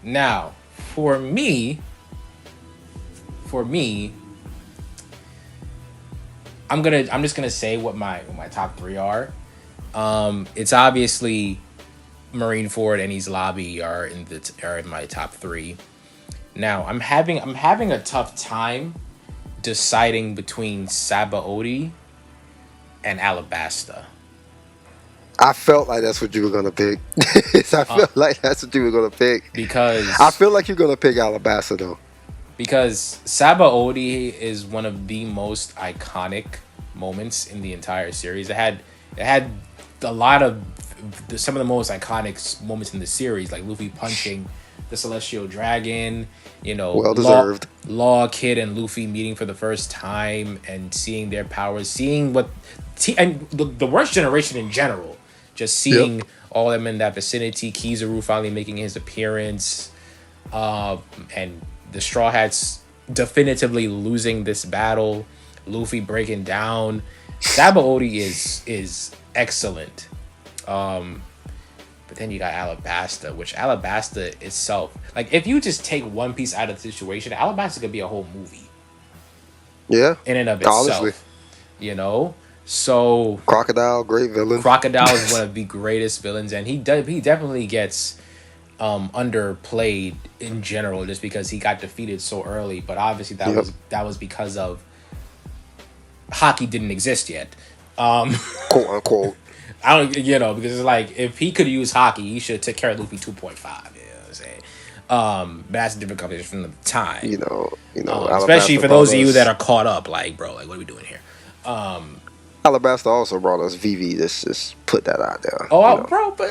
now, for me, for me, I'm just gonna say what my top three are. It's obviously Marineford and East Lobby are in my top three. Now I'm having a tough time deciding between Sabaody and Alabasta. I felt like that's what you were gonna pick. I Uh, felt like that's what you were gonna pick. I because feel like you're gonna pick Alabasta though. because Sabaody is one of the most iconic moments in the entire series. It had a lot of some of the most iconic moments in the series, like Luffy punching the Celestial Dragon, Well deserved. Law Kid and Luffy meeting for the first time and seeing their powers, seeing and the worst generation in general, just Yep. seeing all of them in that vicinity. Kizaru finally making his appearance, and the Straw Hats definitively losing this battle. Luffy breaking down. Sabaody is excellent. But then you got Alabasta, which Alabasta itself, like if you just take One Piece out of the situation, Alabasta could be a whole movie Yeah. in and of Honestly, itself. You know, so Crocodile, great villain. Crocodile is one of the greatest villains, and he definitely gets underplayed in general just because he got defeated so early. But obviously Yep. that was because of hockey didn't exist yet. Um, Quote unquote. I don't, because it's like if he could use hockey, he should take care of Luffy 2.5. You know what I'm saying? But that's a different conversation from the time. Especially Alabasta for brought those of you that us. are caught up, like, bro, like, what are we doing here? Alabasta also brought us VV. Let's just put that out there. Bro, but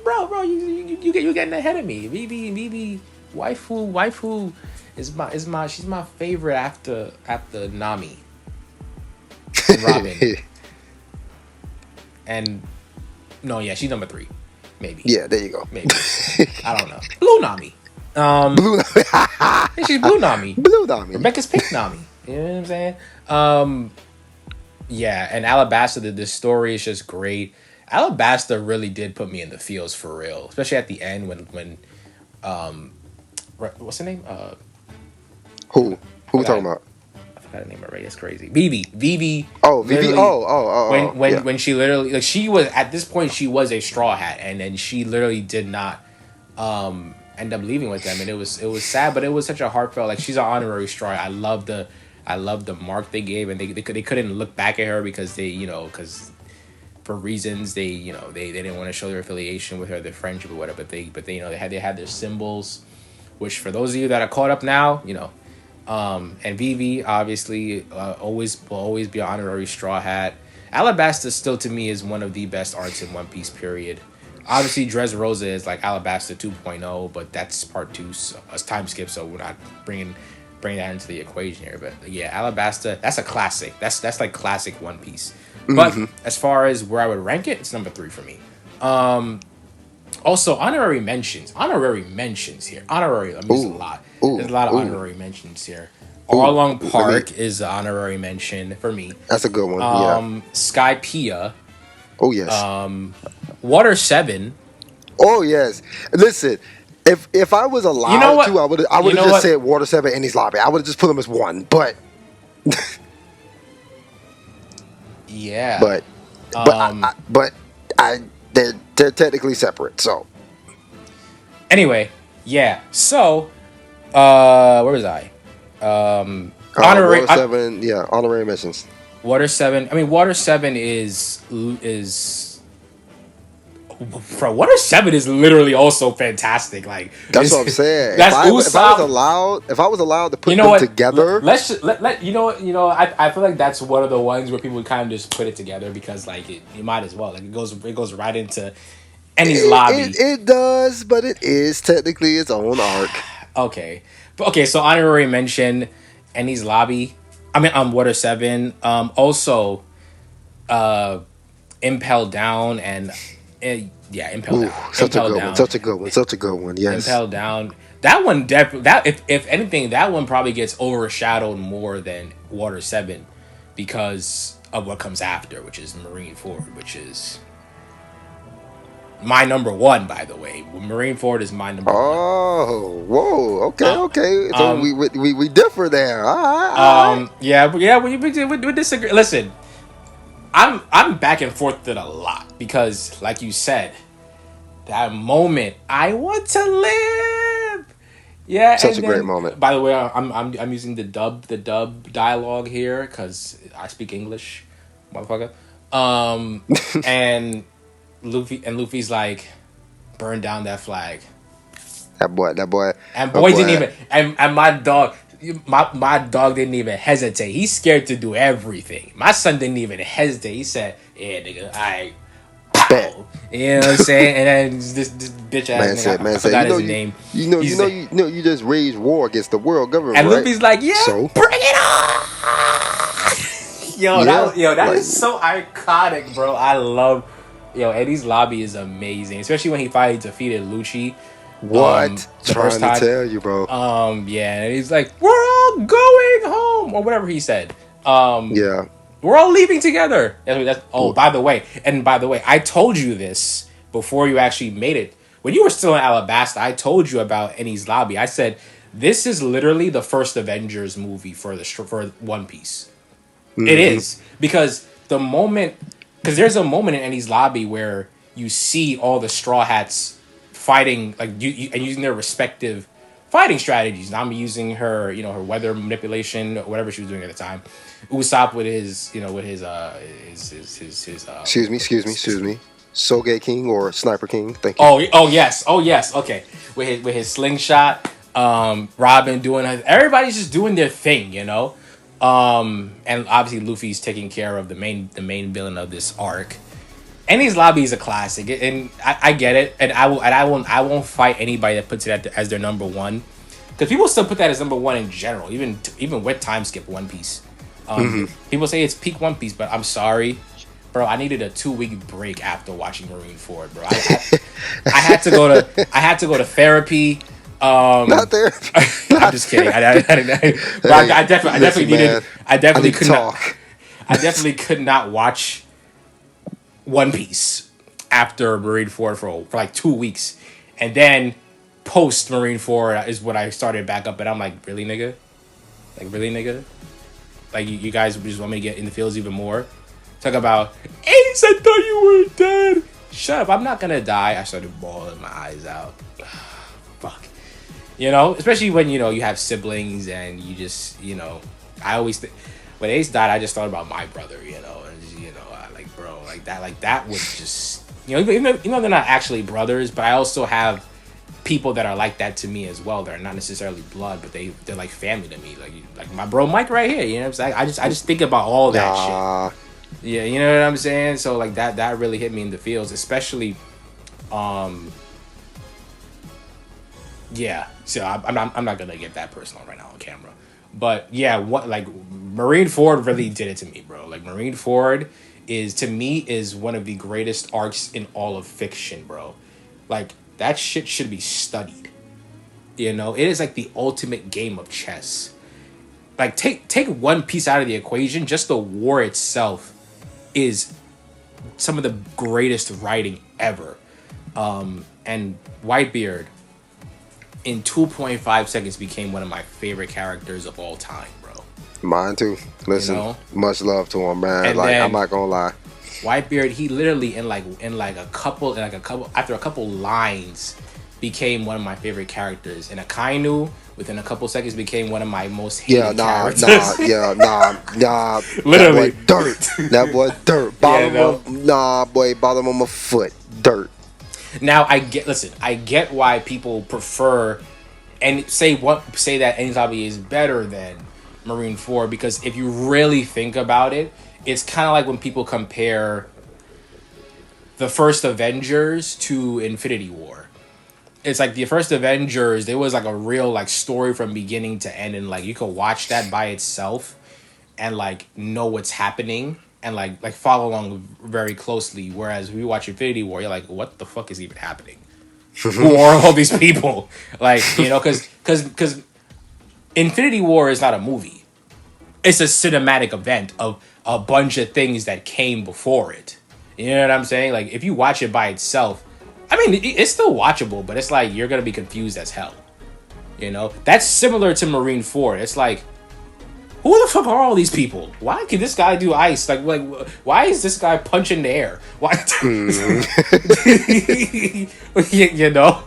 bro, you getting ahead of me. Vivi, waifu she's my favorite after Nami and Robin. And no, yeah, she's number 3, maybe. Yeah, there you go. Maybe. I don't know. Blue Nami. Blue, She's Blue Nami. Blue Nami. Rebecca's Pink Nami. You know what I'm saying? Yeah, and Alabasta, the story is just great. Alabasta really did put me in the feels for real, especially at the end when what's her name? Who we forgot talking about? I forgot her name already. It's crazy. Vivi. Oh, VV. Literally, Yeah. when she literally, like, she was at this point, she was a Straw Hat, and then she literally did not end up leaving with them, and it was sad, but it was such a heartfelt, like, she's an honorary Straw Hat. I love the mark they gave, and they couldn't look back at her because because for reasons they didn't want to show their affiliation with her, their friendship or whatever, but they they had their symbols, which for those of you that are caught up now, and Vivi obviously always will always be an honorary Straw Hat. Alabasta still to me is one of the best arcs in One Piece, period. Obviously Dressrosa is like Alabasta 2.0, but that's part 2, so a time skip, so we're not bringing that into the equation here. But yeah, Alabasta, that's a classic. That's like classic One Piece. But as far as where I would rank it, it's number 3 for me. Also, honorary mentions here. Honorary, let me use a lot. There's a lot of honorary mentions here. Arlong Park is an honorary mention for me. That's a good one. Yeah. Skypiea, Oh yes. Water 7. Oh yes. Listen, If I was You know allowed what? to, I You would have know just what? said Water Seven and his lobby. I would have just put them as one. Yeah. But but Um. I they're technically separate. So Anyway, yeah. So, where was I? Um, Water honorary Seven, yeah, honorary mentions. Water Seven. I mean, Water Seven is for Water Seven is literally also fantastic. Like, That's what I'm saying. that's If I was Usopp. allowed to You put know them what? together, Let you know. I feel like that's one of the ones where people kind of just put it together because like you might as well. Like it goes right into Ennie's lobby. it does, but it is technically its own arc. Okay, but okay. So honorary mention Ennie's lobby. I mean, Water Seven. Also, uh, Impel Down and yeah, Impel Ooh, Down. such a Impel good one, Down. such a good one, such a good one. Yes, Impel Down. That one definitely. That if anything, that one probably gets overshadowed more than Water Seven because of what comes after, which is Marine Ford, which is my number one. By the way, Marine Ford is my number one. oh, whoa, okay, Uh, okay. So um, we differ there. All right, all right. yeah, but yeah. We disagree. Listen, I'm back and forth with it a lot because, like you said, that moment I want to live. Yeah, Such a and great then moment. by the way, I'm using the dub dialogue here because I speak English, motherfucker. And Luffy's like, burn down that flag, That boy, and that boy didn't boy. even and my dog didn't even hesitate. He's scared to do everything. My son didn't even hesitate. He said, "Yeah, nigga, I." Bet. Pow. You know what I'm saying? And then this bitch ass nigga, I Man said, forgot his name. He's you just raised war against the world government, and right? Luffy's like, yeah, So, bring it on. yeah, That like is so iconic, bro. I love Eddie's lobby is amazing, especially when he finally defeated Lucci, what? the first Trying to time. tell you, bro. Yeah, and he's like, we're all going home or whatever he said. Yeah. We're all leaving together. By the way, I told you this before you actually made it. When you were still in Alabasta, I told you about Ennie's lobby. I said this is literally the first Avengers movie for One Piece. It Hmm. is because because there's a moment in Ennie's lobby where you see all the Straw Hats fighting like and using their respective fighting strategies. Now I'm using her, her weather manipulation, whatever she was doing at the time. Usopp with Excuse me. Soge King or Sniper King. Thank you. oh yes, okay, with his slingshot. Robin doing everybody's just doing their thing. And obviously Luffy's taking care of the main villain of this arc. Ennie's lobby is a classic, and I get it, and I won't fight anybody that puts it as their number one, because people still put that as number one in general, even with time skip One Piece. People say it's peak One Piece, but I'm sorry, bro. I needed a 2-week break after watching Marineford, bro. I I had to go to therapy. Not there. I'm just kidding. But Hey, I definitely listen, needed. man. I I definitely need to could not. talk. I definitely could not watch One Piece after Marineford for like 2 weeks, and then post Marineford is when I started back up. And I'm like, really, nigga? Like, really, nigga? Like, you guys just want me to get in the fields even more? Talk about Ace. I thought you were dead. Shut up! I'm not gonna die. I started bawling my eyes out. Fuck. Especially when you have siblings and you just I always when Ace died, I just thought about my brother, and I like, bro, like that was just even though they're not actually brothers, but I also have people that are like that to me as well. They're not necessarily blood, but they're like family to me, like my bro Mike right here. You know what I'm saying? I just think about all that shit. Yeah, you know what I'm saying? So like that really hit me in the feels, especially yeah. So I'm not gonna get that personal right now on camera, but yeah, what like Marineford really did it to me, bro. Like Marineford to me is one of the greatest arcs in all of fiction, bro. Like that shit should be studied. It is like the ultimate game of chess. Like take One Piece out of the equation, just the war itself is some of the greatest writing ever. And Whitebeard, in 2.5 seconds became one of my favorite characters of all time, bro. Mine too. Listen, You know? much love to him, man. And Like, then I'm not gonna lie. Whitebeard, he literally in a couple after a couple lines became one of my favorite characters. And Akainu within a couple seconds became one of my most hated characters. Nah. Literally. That boy dirt. That boy dirt. Bottom no. of bottom of my foot. Dirt. Now I get why people prefer and say that Enies Lobby is better than Marineford, because if you really think about it, it's kind of like when people compare the first Avengers to Infinity War. It's like the first Avengers, there was like a real like story from beginning to end, and like you could watch that by itself and like know what's happening and like follow along very closely. Whereas we watch Infinity War, you're like, what the fuck is even happening? Who are all these people? Like, you know, because Infinity War is not a movie. It's a cinematic event of a bunch of things that came before it. You know what I'm saying? Like, if you watch it by itself, I mean, it's still watchable, but it's like you're gonna be confused as hell. You know, that's similar to Marineford. It's like, who the fuck are all these people? Why can this guy do ice? Like why is this guy punching the air? Why? You know.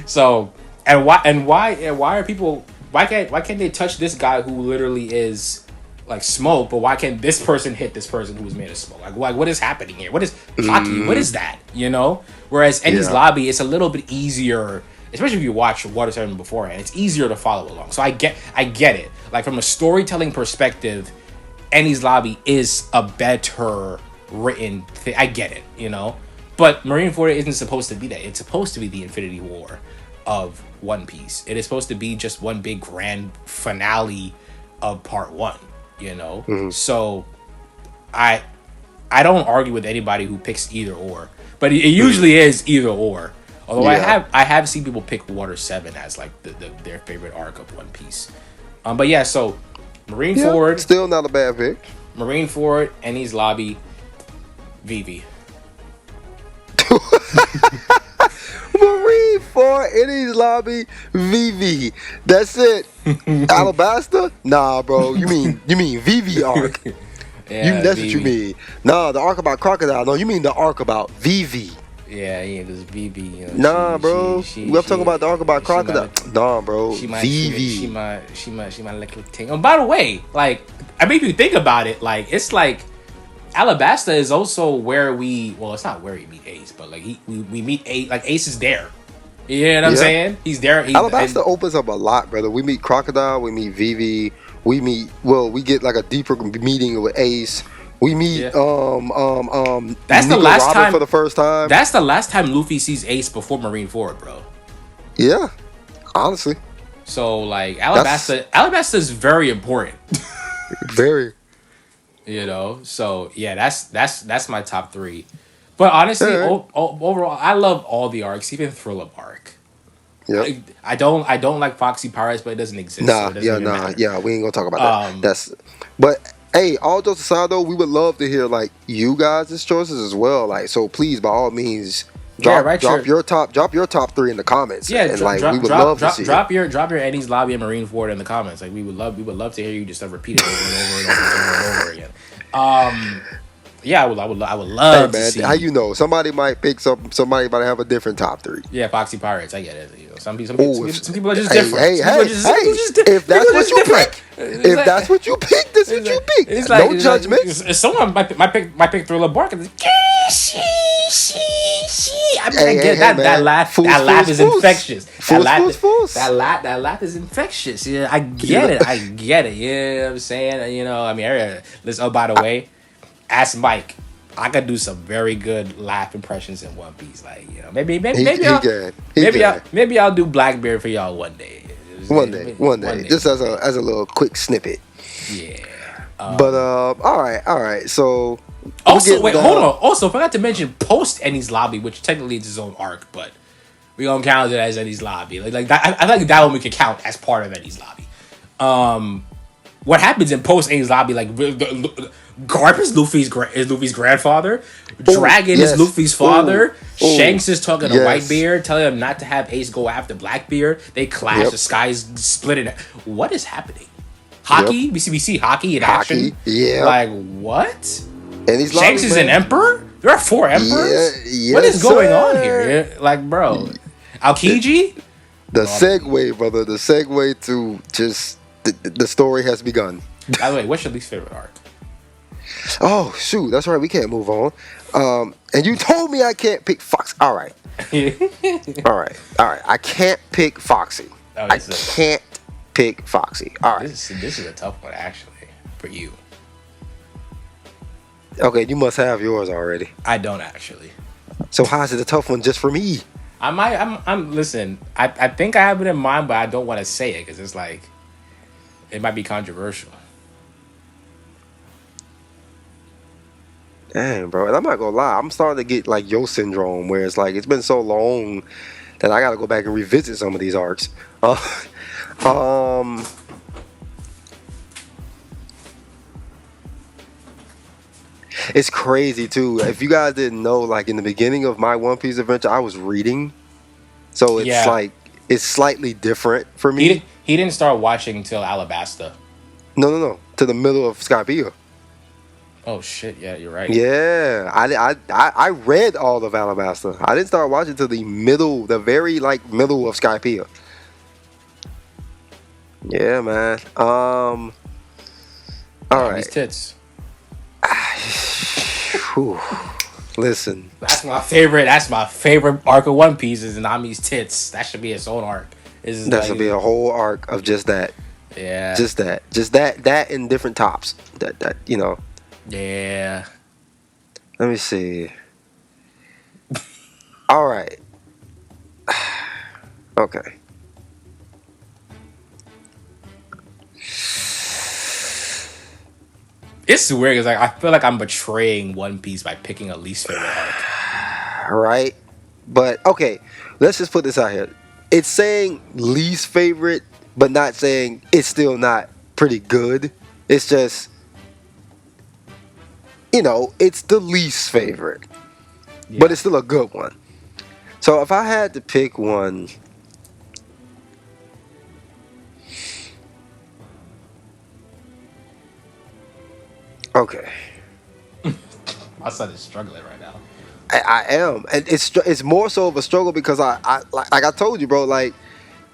So, and why are people? Why can't they touch this guy who literally is like smoke? But why can't this person hit this person who was made of smoke? Like what is happening here? What is hockey? What is that? You know. Whereas Enies Lobby, it's a little bit easier. Especially if you watch Water 7 beforehand, it's easier to follow along. So I get it. Like, from a storytelling perspective, Enies Lobby is a better written thing. I get it, you know? But Marineford isn't supposed to be that. It's supposed to be the Infinity War of One Piece. It is supposed to be just one big grand finale of part 1, you know? Mm-hmm. So I don't argue with anybody who picks either or. But it usually is either or. Although I have seen people pick Water 7 as like their favorite arc of One Piece. But yeah, so Marineford, still not a bad pick. Marineford, Enies Lobby, Vivi. Marineford, Enies Lobby, Vivi. That's it. Alabasta? Nah, bro. You mean Vivi arc? Yeah, that's Vivi. What you mean. Nah, the arc about Crocodile. No, you mean the arc about Vivi. Yeah, because Vivi. You know, nah, bro. We're talking about the arc about Crocodile. Nah, bro. Vivi. She might little thing. Oh, by the way, like, I mean, if you think about it, like, it's like Alabasta is also where it's not where we meet Ace, but like we meet Ace. Like, Ace is there. You know what I'm saying? He's there. Alabasta opens up a lot, brother. We meet Crocodile. We meet Vivi. We get like a deeper meeting with Ace. We meet that's the last Robin time for the first time. That's the last time Luffy sees Ace before Marineford, bro. Yeah, honestly. So like Alabasta is very important. Very. You know, so yeah, that's my top 3. But honestly, overall, I love all the arcs, even Thriller arc. Yeah. I don't like Foxy Pirates, but it doesn't exist. So it doesn't yeah. We ain't gonna talk about that. But. Hey, all jokes aside though, we would love to hear like you guys' choices as well. Like, so please, by all means, drop your top 3 in the comments. Yeah, and we would love to see drop your Enies Lobby and Marineford in the comments. Like, we would love to hear you just repeat it over and over again. Yeah, I would love to see. How you know? Somebody might pick somebody might have a different top 3. Yeah, Foxy Pirates. I get it. You know, some people are just different. If that's what you pick, that's what you pick. This is what you pick. It's like, no judgment. Someone might pick Thriller Bark and that laugh. That laugh is infectious. That laugh is infectious. Yeah, I get it. You know what I'm saying? You know, I mean, let's. Oh, by the way, ask Mike. I could do some very good laugh impressions in One Piece. Like, you know, maybe I'll do Blackbeard for y'all one day. One day. Just as a little quick snippet. Yeah. But all right. So also, wait, hold on. Also, forgot to mention post Enies Lobby, which technically is its own arc, but we gonna count it as Enies Lobby. Like that, I like that one we could count as part of Enies Lobby. what happens in post A's lobby? Like Garp is Luffy's grandfather. Oh Dragon is yes. Luffy's Oh father. oh Shanks is talking to yes. Whitebeard, telling him not to have Ace go after Blackbeard. They clash. Yep. The skies split it. What is happening? Yep. Hockey. We see hockey in action. Hockey. Yep. Like what? And he's Shanks lobby is an man. emperor. There are four Yeah. emperors. What Yes, is going on here? sir. Like, bro, Aokiji. The Love it. segue, brother. The segue to just the story has begun. By the way, what's your least favorite arc? Oh shoot, that's right. We can't move on. And you told me I can't pick Fox. All right, all right, all right. I can't pick Foxy. Oh, I this is can't pick Foxy. All right. this is a tough one actually for you. Okay, you must have yours already. I don't actually. So how is it a tough one just for me? I'm listen. I think I have it in mind, but I don't want to say it because it's like it might be controversial. Dang, bro. And I'm not gonna lie. I'm starting to get like yo syndrome, where it's like it's been so long that I got to go back and revisit some of these arcs. Uh, um. It's crazy too. If you guys didn't know, like in the beginning of my One Piece adventure, I was reading, so it's Yeah, like it's slightly different for he me. he didn't start watching until Alabasta. No, no, no, to the middle of Skypiea. Oh shit! Yeah, you're right. Yeah, I read all of Alabasta. I didn't start watching to the middle, the very like middle of Skypiea. Yeah, man. All These right. tits. Whew. Listen, That's my favorite. That's my favorite arc of One Piece is Nami's tits. That should be its own arc. Is that's like, gonna be a whole arc of just that, yeah, just that in different tops. That you know. yeah. Let me see. All right. Okay. It's weird because like I feel like I'm betraying One Piece by picking a least favorite arc. All right. But okay, let's just put this out here. It's saying least favorite, but not saying it's still not pretty good. It's just, it's the least favorite, but Yeah. it's still a good one. So if I had to pick one, okay, My son is struggling right now. I am, and it's more so of a struggle because I like I told you, bro, like.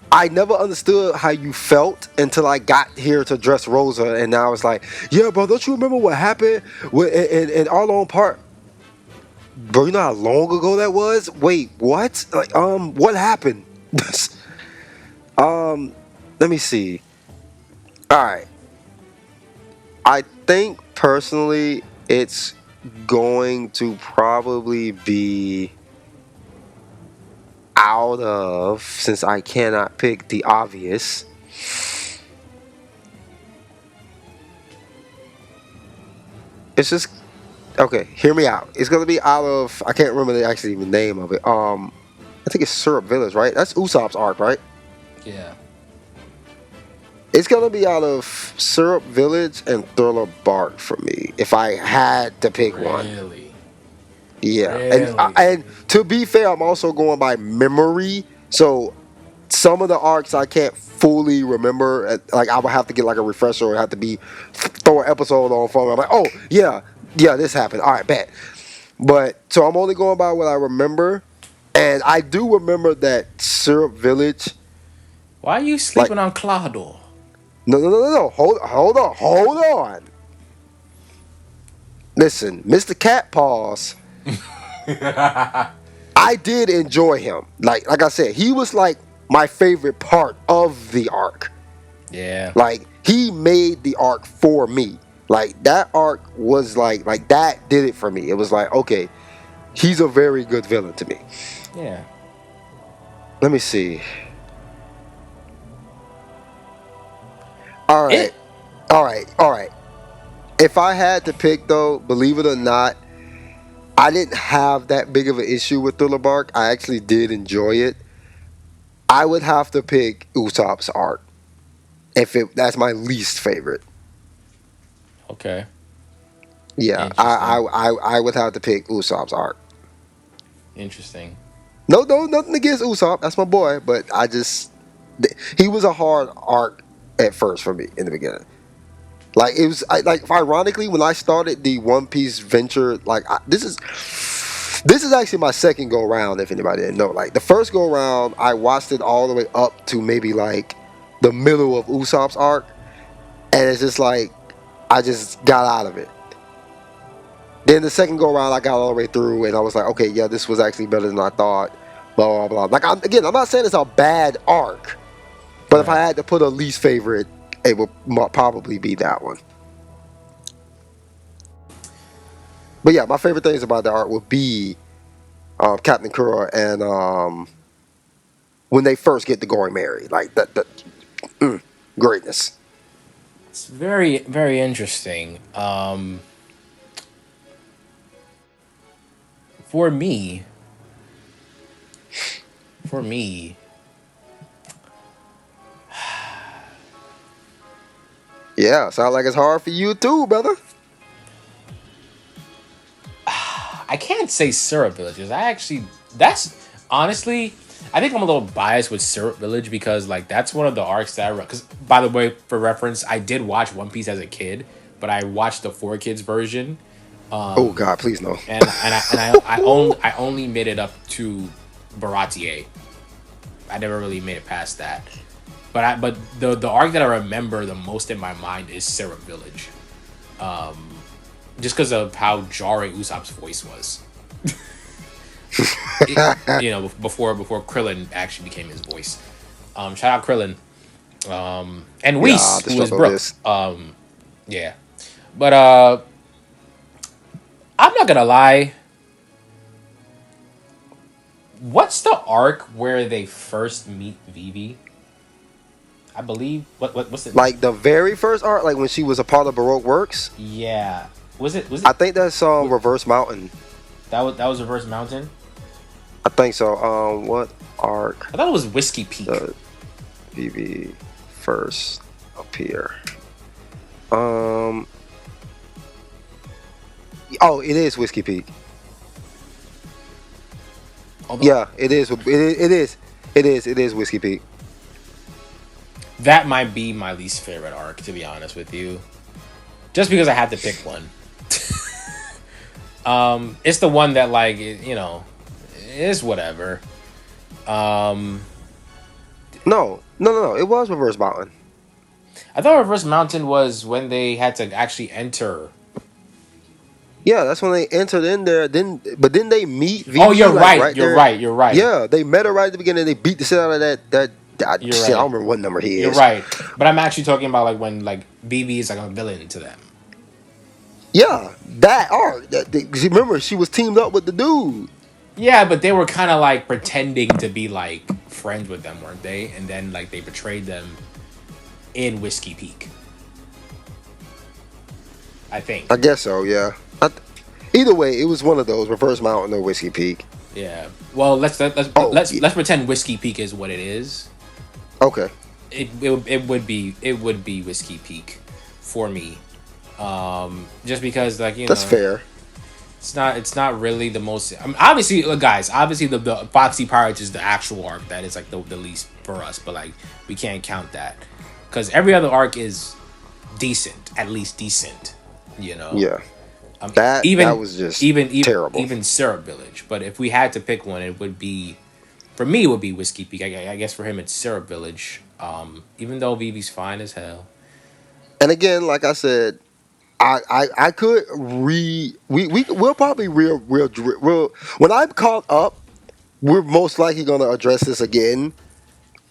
I never understood how you felt until I got here to Dressrosa, and now it's like, yeah, bro, don't you remember what happened in our long part? Bro, you know how long ago that was? Wait, what? Like, what happened? um, let me see. All right, I think personally, it's going to probably be out of, since I cannot pick the obvious. It's just okay. Hear me out. It's gonna be out of. I can't remember the actually even name of it. I think it's Syrup Village, right? That's Usopp's arc, right? Yeah. It's gonna be out of Syrup Village and Thriller Bark for me. If I had to pick one, Really? yeah. Really? And to be fair, I'm also going by memory. So some of the arcs I can't fully remember. Like I would have to get like a refresher, or have to be throw an episode on phone. I'm like, oh yeah, yeah, this happened. All right, bet. But so I'm only going by what I remember, and I do remember that Syrup Village. Why are you Like sleeping on Claudor? no, no, no, no, no. Hold on. Listen, Mr. Cat Paws. I did enjoy him. Like I said, he was like my favorite part of the arc. Yeah. Like he made the arc for me. Like that arc was like that did it for me. It was like, okay, he's a very good villain to me. Yeah. Let me see. All right. It. All right. All right. If I had to pick though, believe it or not, I didn't have that big of an issue with Thriller Bark. I actually did enjoy it. I would have to pick Usopp's arc. That's my least favorite. Okay. Yeah, Interesting. I would have to pick Usopp's arc. Interesting. No, no, nothing against Usopp. That's my boy, but he was a hard arc at first for me in the beginning. Like it was, like ironically when I started the One Piece venture, this is actually my second go round. If anybody didn't know, like the first go round, I watched it all the way up to maybe like the middle of Usopp's arc, and it's just like I just got out of it. Then the second go around, I got all the way through, and I was like, okay, yeah, this was actually better than I thought. Blah blah blah. Like I'm not saying it's a bad arc, but if I Right. had to put a least favorite, it would probably be that one. But yeah, my favorite things about the art would be Captain Kura and when they first get to going married, like that greatness. It's very, very interesting. For me, for me, Yeah, sounds like it's hard for you too, brother. I can't say Syrup Village because that's honestly, I think I'm a little biased with Syrup Village because like that's one of the arcs that because by the way, for reference, I did watch One Piece as a kid, but I watched the 4 Kids version, Oh God, please no. I only made it up to Baratier. I never really made it past that. But the arc that I remember the most in my mind is Syrup Village. Just because of how jarring Usopp's voice was. Before Krillin actually became his voice. Shout out Krillin. And Yeah, Whis, the who is struggle of Brook. this. Yeah. But I'm not gonna lie. What's the arc where they first meet Vivi? I believe what's it? Like the very first art, like when she was a part of Baroque Works. Yeah. Was it I think that's Reverse Mountain. that was Reverse Mountain? I think so. What arc I thought it was Whiskey Peak. does BB first appear? Um. Oh, it is Whiskey Peak. Although Yeah, it is. It is Whiskey Peak. that might be my least favorite arc, to be honest with you. Just because I had to pick one. It's the one that like is whatever. Um, No. It was Reverse Mountain. I thought Reverse Mountain was when they had to actually enter. Yeah, that's when they entered in there. Then they meet Oh, Vivi you're like right. right You're there. right. You're right. Yeah, they met her right at the beginning. They beat the shit out of that You're shit. I right. don't remember what number he You're is. right. But I'm actually talking about like when like BB is like a villain to them. Yeah, that arc. 'Cause remember, she was teamed up with the dude. Yeah, but they were kind of like pretending to be like friends with them, weren't they? And then like they betrayed them in Whiskey Peak. I think. I guess so. Yeah. Either way, it was one of those Reverse Mountain or Whiskey Peak. Yeah. Well, Oh, yeah. let's pretend Whiskey Peak is what it is. Okay. It would be Whiskey Peak for me. Just because like That's fair. it's not really the most. I mean, obviously, look, guys. Obviously, the Foxy Pirates is the actual arc that is like the least for us, but like we can't count that because every other arc is decent, at least decent. You know. Yeah. That was just Even terrible. even Syrup Village. But if we had to pick one, it would be for me. It would be Whiskey Peak. I guess for him, it's Syrup Village. Even though Vivi's fine as hell. And again, like I said, I could we'll probably real when I'm caught up, we're most likely gonna address this again.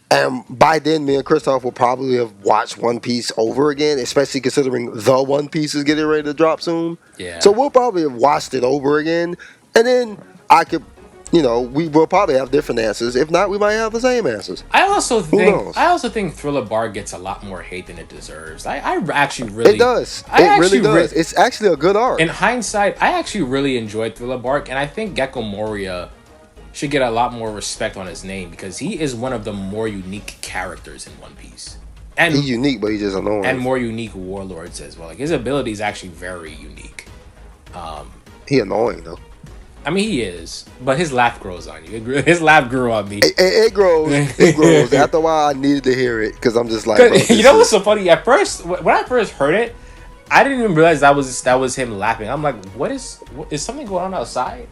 And by then, me and Christoph will probably have watched One Piece over again, especially considering the One Piece is getting ready to drop soon. So Yeah. we'll probably have watched it over again, and then I could, we will probably have different answers. If not, we might have the same answers. Who knows? I also think Thriller Bark gets a lot more hate than it deserves. I actually It really does. I It really actually does. It's actually a good arc. in hindsight, I actually really enjoyed Thriller Bark, and I think Gecko Moria should get a lot more respect on his name because he is one of the more unique characters in One Piece. and He's unique, but he's just and annoying. more unique warlords as well. Like his ability is actually very unique. He annoying though. I mean, he is, but his laugh grows on you. His laugh grew on me. It grows. It grows. After a while, I needed to hear it because I'm just like, bro, 'Cause you this know what's is. so funny? At first, when I first heard it, I didn't even realize that was him laughing. I'm like, is something going on outside?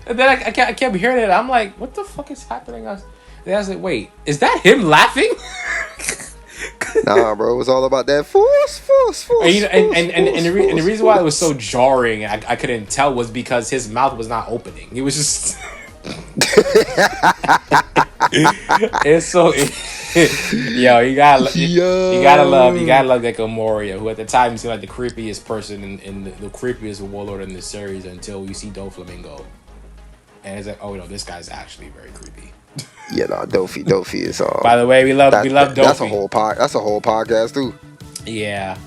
And then I kept hearing it. I'm like, what the fuck is happening? Then I was like, wait, is that him laughing? Nah, bro, it was all about that force, force, And, force, you know, force, and force, the force, reason why it was so force. jarring, I couldn't tell, was because his mouth was not opening. He was just. It's so. Yo, you Yo. gotta love Gecko Moria, who at the time seemed like the creepiest person in the creepiest warlord in the series until you see Doflamingo, and it's like, oh no, this guy's actually very creepy. Yeah, nah, Dofi is By the way, we love that's a Dofi. whole that's a whole podcast too. Yeah,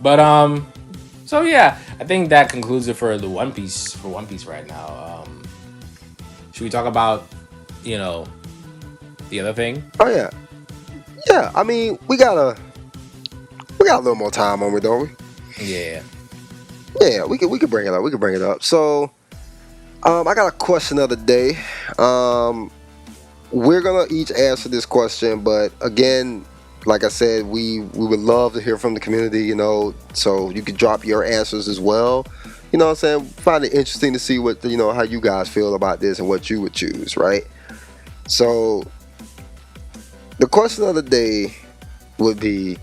but so yeah, I think that concludes it for the One Piece right now. Should we talk about, you know, the other thing? Oh yeah, yeah. I mean, we got a little more time on it, don't Yeah. we? Yeah, we could bring it up. We could bring it up. So, I got a question of the day. We're gonna each answer this question, but again, like I said, we would love to hear from the community. You know, so you could drop your answers as well. You know what I'm saying? Find it interesting to see what how you guys feel about this and what you would choose, right? So, the question of the day would be,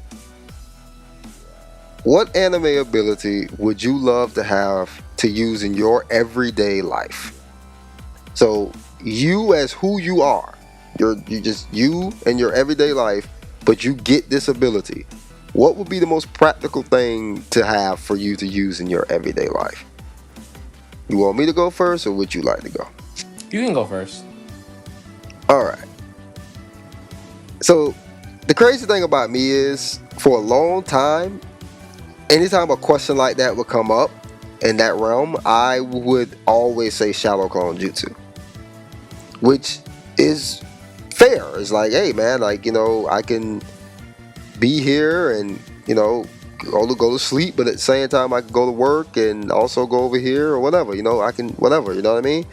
what anime ability would you love to have to use in your everyday life? So you as who you are, you just you in your everyday life, but you get this ability. What would be the most practical thing to have for you to use in your everyday life? You want me to go first, or would you like to go? You can go first. All right. So the crazy thing about me is, for a long time, anytime a question like that would come up in that realm, I would always say Shadow Clone Jutsu, which is fair. It's like, hey man, like I can be here and go to sleep, but at the same time I can go to work and also go over here or whatever. I can whatever. You know what I mean?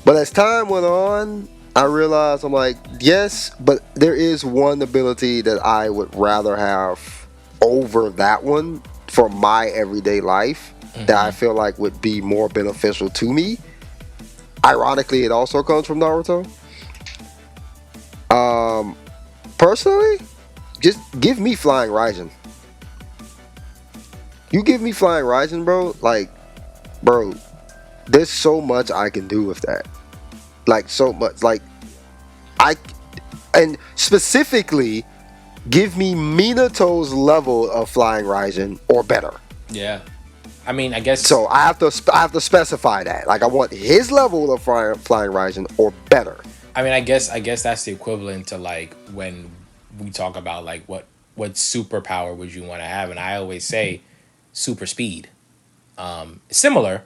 But as time went on, I realized, I'm like, yes, but there is one ability that I would rather have over that one for my everyday life that I Mm-hmm. feel like would be more beneficial to me. Ironically, it also comes from Naruto. Um, Personally, just give me Flying Raijin. You give me Flying Raijin, bro. Like, bro, there's so much I can do with that. Like, so much. Like, I and specifically give me Minato's level of Flying Raijin or better. Yeah. I mean, I guess. So I have to specify that. Like, I want his level of Flying Raijin or better. I guess that's the equivalent to like when we talk about like what superpower would you want to have, and I always say super speed. Similar.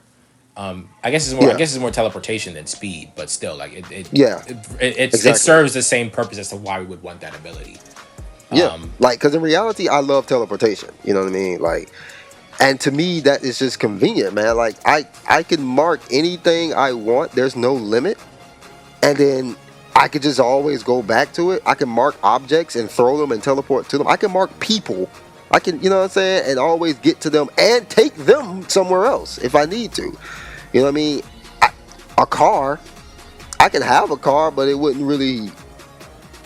I guess it's more. I Yeah, guess it's more teleportation than speed, but still, like yeah, it exactly. serves the same purpose as to why we would want that ability. Yeah, Um, like, because in reality, I love teleportation. You know what I mean? Like, and to me, that is just convenient, man. Like, I can mark anything I want. There's no limit, and then I could just always go back to it. I can mark objects and throw them and teleport to them. I can mark people. I can, you know what I'm saying, and always get to them and take them somewhere else if I need to. You know what I mean? A car, I can have a car, but it wouldn't really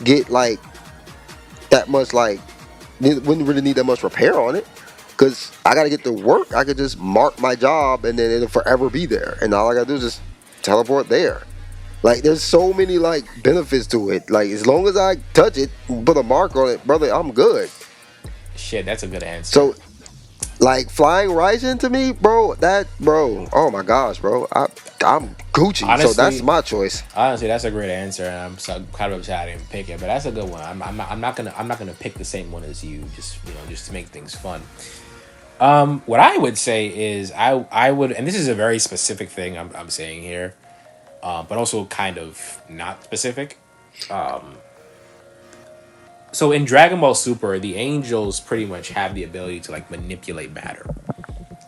get like that much, like, it wouldn't really need that much repair on it, because I got to get to work. I could just mark my job and then it'll forever be there, and all I gotta do is just teleport there. Like, there's so many like benefits to it. Like, as long as I touch it and put a mark on it, brother, I'm good. Shit, that's a good answer. So, like, Flying Rising to me, bro, oh my gosh, bro, I'm Gucci. So that's Honestly, my choice. honestly, that's a great answer, and I'm so kind of upset I didn't pick it, but that's a good one. I'm not gonna pick the same one as you, just to make things fun. What I would say is I would, and this is a very specific thing I'm saying here. but also kind of not specific. So in Dragon Ball Super, the angels pretty much have the ability to like manipulate matter.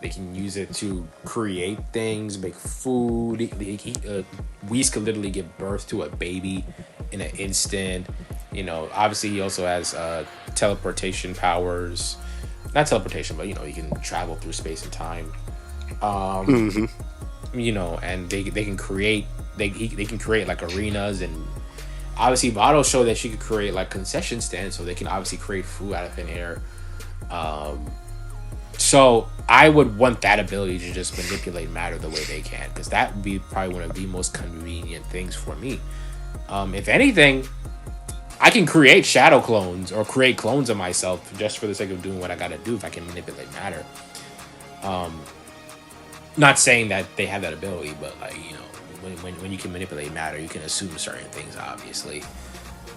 They can use it to create things, make food. Whis could literally give birth to a baby in an instant. Obviously he also has teleportation powers. Not teleportation, but he can travel through space and time. And they can create they can create like arenas, and obviously Vado showed that she could create like concession stands, so they can obviously create food out of thin air. So I would want that ability to just manipulate matter the way they can, because that would be probably one of the most convenient things for me. If anything, I can create shadow clones or create clones of myself just for the sake of doing what I gotta do if I can manipulate matter. Not saying that they have that ability, but like when you can manipulate matter, you can assume certain things, obviously.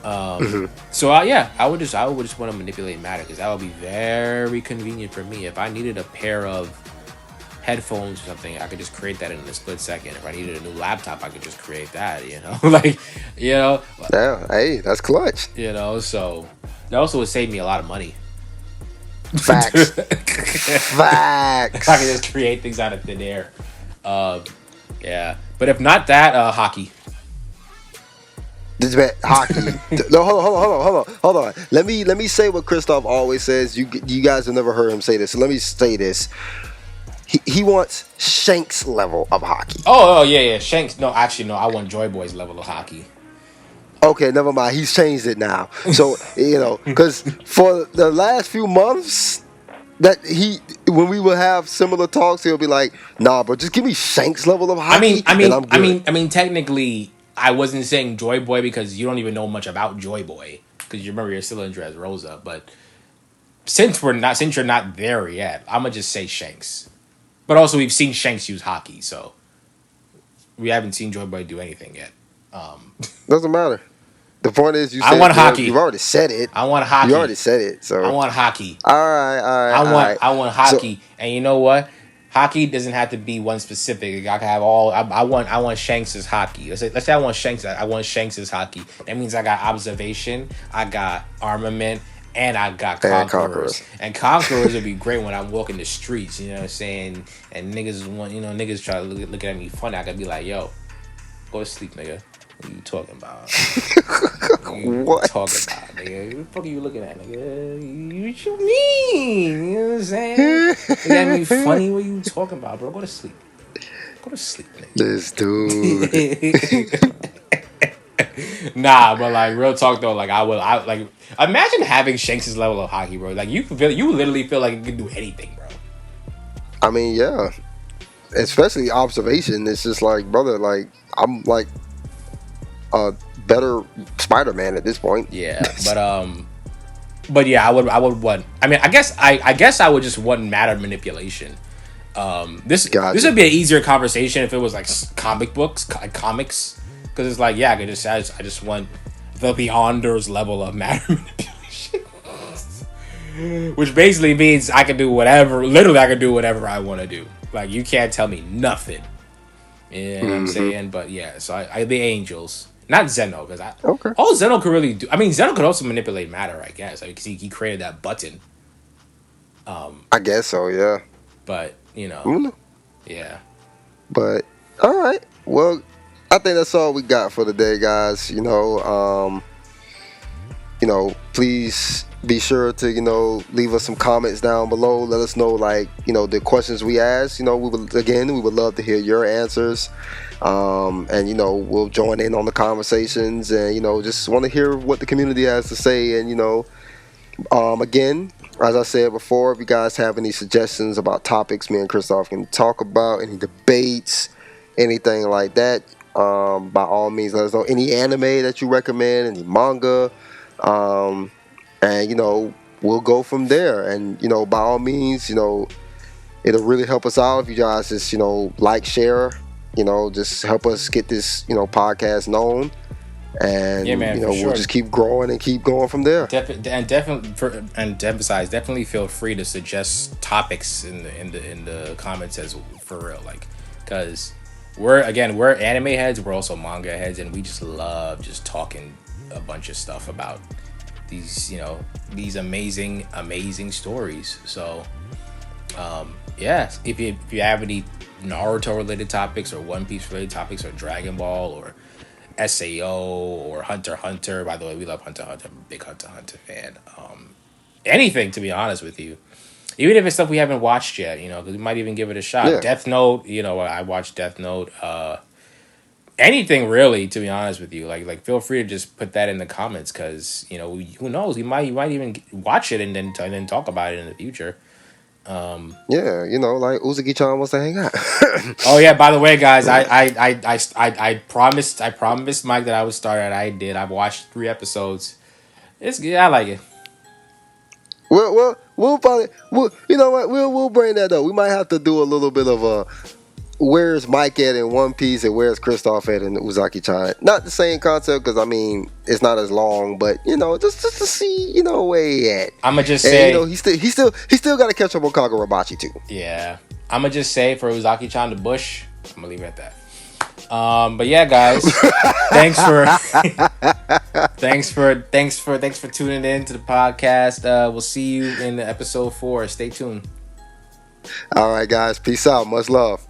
So I would just want to manipulate matter, because that would be very convenient for me. If I needed a pair of headphones or something, I could just create that in a split second. If I needed a new laptop, I could just create that. Yeah, hey, that's clutch. So that also would save me a lot of money. Facts. Facts. I can just create things out of thin air. Yeah, but if not that, hockey. This man, hockey. No, hold on. Let me say what Christoph always says. You guys have never heard him say this, so let me say this. He wants Shanks level of hockey. Oh yeah. Shanks. No, actually no. I want Joy Boy's level of hockey. Okay, never mind. He's changed it now. So because for the last few months, that when we will have similar talks, he'll be like, "Nah, bro, just give me Shanks level of hockey." I mean, technically, I wasn't saying Joy Boy because you don't even know much about Joy Boy, because you remember you're still in Dressrosa. But since you're not there yet, I'm gonna just say Shanks. But also, we've seen Shanks use hockey, so we haven't seen Joy Boy do anything yet. Doesn't matter. The point is, I want hockey. You've already said it. I want hockey. You already said it. So I want hockey. All right. I want hockey, and you know what? Hockey doesn't have to be one specific. I can have all. I want Shanks's hockey. Let's say I want Shanks's hockey. That means I got observation, I got armament, and I got conquerors. And conquerors would be great when I'm walking the streets. You know what I'm saying? And niggas try to look at me funny. I could be like, yo, go to sleep, nigga. What are you talking about? What? Talking about, nigga? What the fuck are you looking at, nigga? What you mean? You know what I'm saying? That ain't funny. What are you talking about, bro? Go to sleep. Go to sleep, nigga. This dude. Nah, but like real talk though, like I like imagine having Shanks' level of hockey, bro. Like you literally feel like you can do anything, bro. I mean, yeah. Especially observation. It's just like, brother, like I'm like a better Spider-Man at this point. Yeah, but yeah, I would want. I mean, I guess I would just want matter manipulation. This would be an easier conversation if it was like comics, because it's like, yeah, I just want the Beyonders level of matter manipulation, which basically means I can do whatever. Literally, I can do whatever I want to do. Like you can't tell me nothing. You know what I'm saying? But yeah, so I the angels. Not Zeno, because all Zeno could really do. I mean, Zeno could also manipulate matter, I guess, because he created that button. I guess so, yeah. But yeah. But all right, well, I think that's all we got for today, guys. Please be sure to leave us some comments down below. Let us know the questions we asked. We would love to hear your answers. And we'll join in on the conversations, and just want to hear what the community has to say. And again, as I said before, if you guys have any suggestions about topics me and Christoph can talk about, any debates, anything like that, by all means let us know. Any anime that you recommend, any manga, and we'll go from there. And by all means, it'll really help us out if you guys just like, share, just help us get this podcast known. And yeah, man, we'll just keep growing and keep going from there. And to emphasize, definitely feel free to suggest topics in the comments as for real, like, because we're anime heads. We're also manga heads, and we just love just talking a bunch of stuff about these, these amazing stories. So, yeah, if you have any Naruto related topics or One Piece related topics or Dragon Ball or SAO or Hunter x Hunter. By the way, we love Hunter x Hunter. I'm a big Hunter x Hunter fan. Anything, to be honest with you. Even if it's stuff we haven't watched yet, because we might even give it a shot. Yeah. Death Note, I watched Death Note. Anything really, to be honest with you, like feel free to just put that in the comments, because who knows, we might even watch it and then talk about it in the future. Yeah, like Uzuki-chan wants to hang out. Oh yeah, by the way, guys, I promised Mike that I would start, and I did. I've watched 3 episodes. It's good. I like it. We'll probably, you know what, we'll bring that up. We might have to do a little bit of a where's Mike at in One Piece and where's Kristoff at in Uzaki-chan. Not the same concept, because I mean it's not as long, but just to see where he at. I'ma just And say, he still got to catch up on Kagurabachi too. yeah. I'ma just say, for Uzaki-chan the Bush, I'm gonna leave it at that. But yeah, guys, thanks for thanks for tuning in to the podcast. We'll see you in episode 4. Stay tuned. All right, guys, peace out, much love.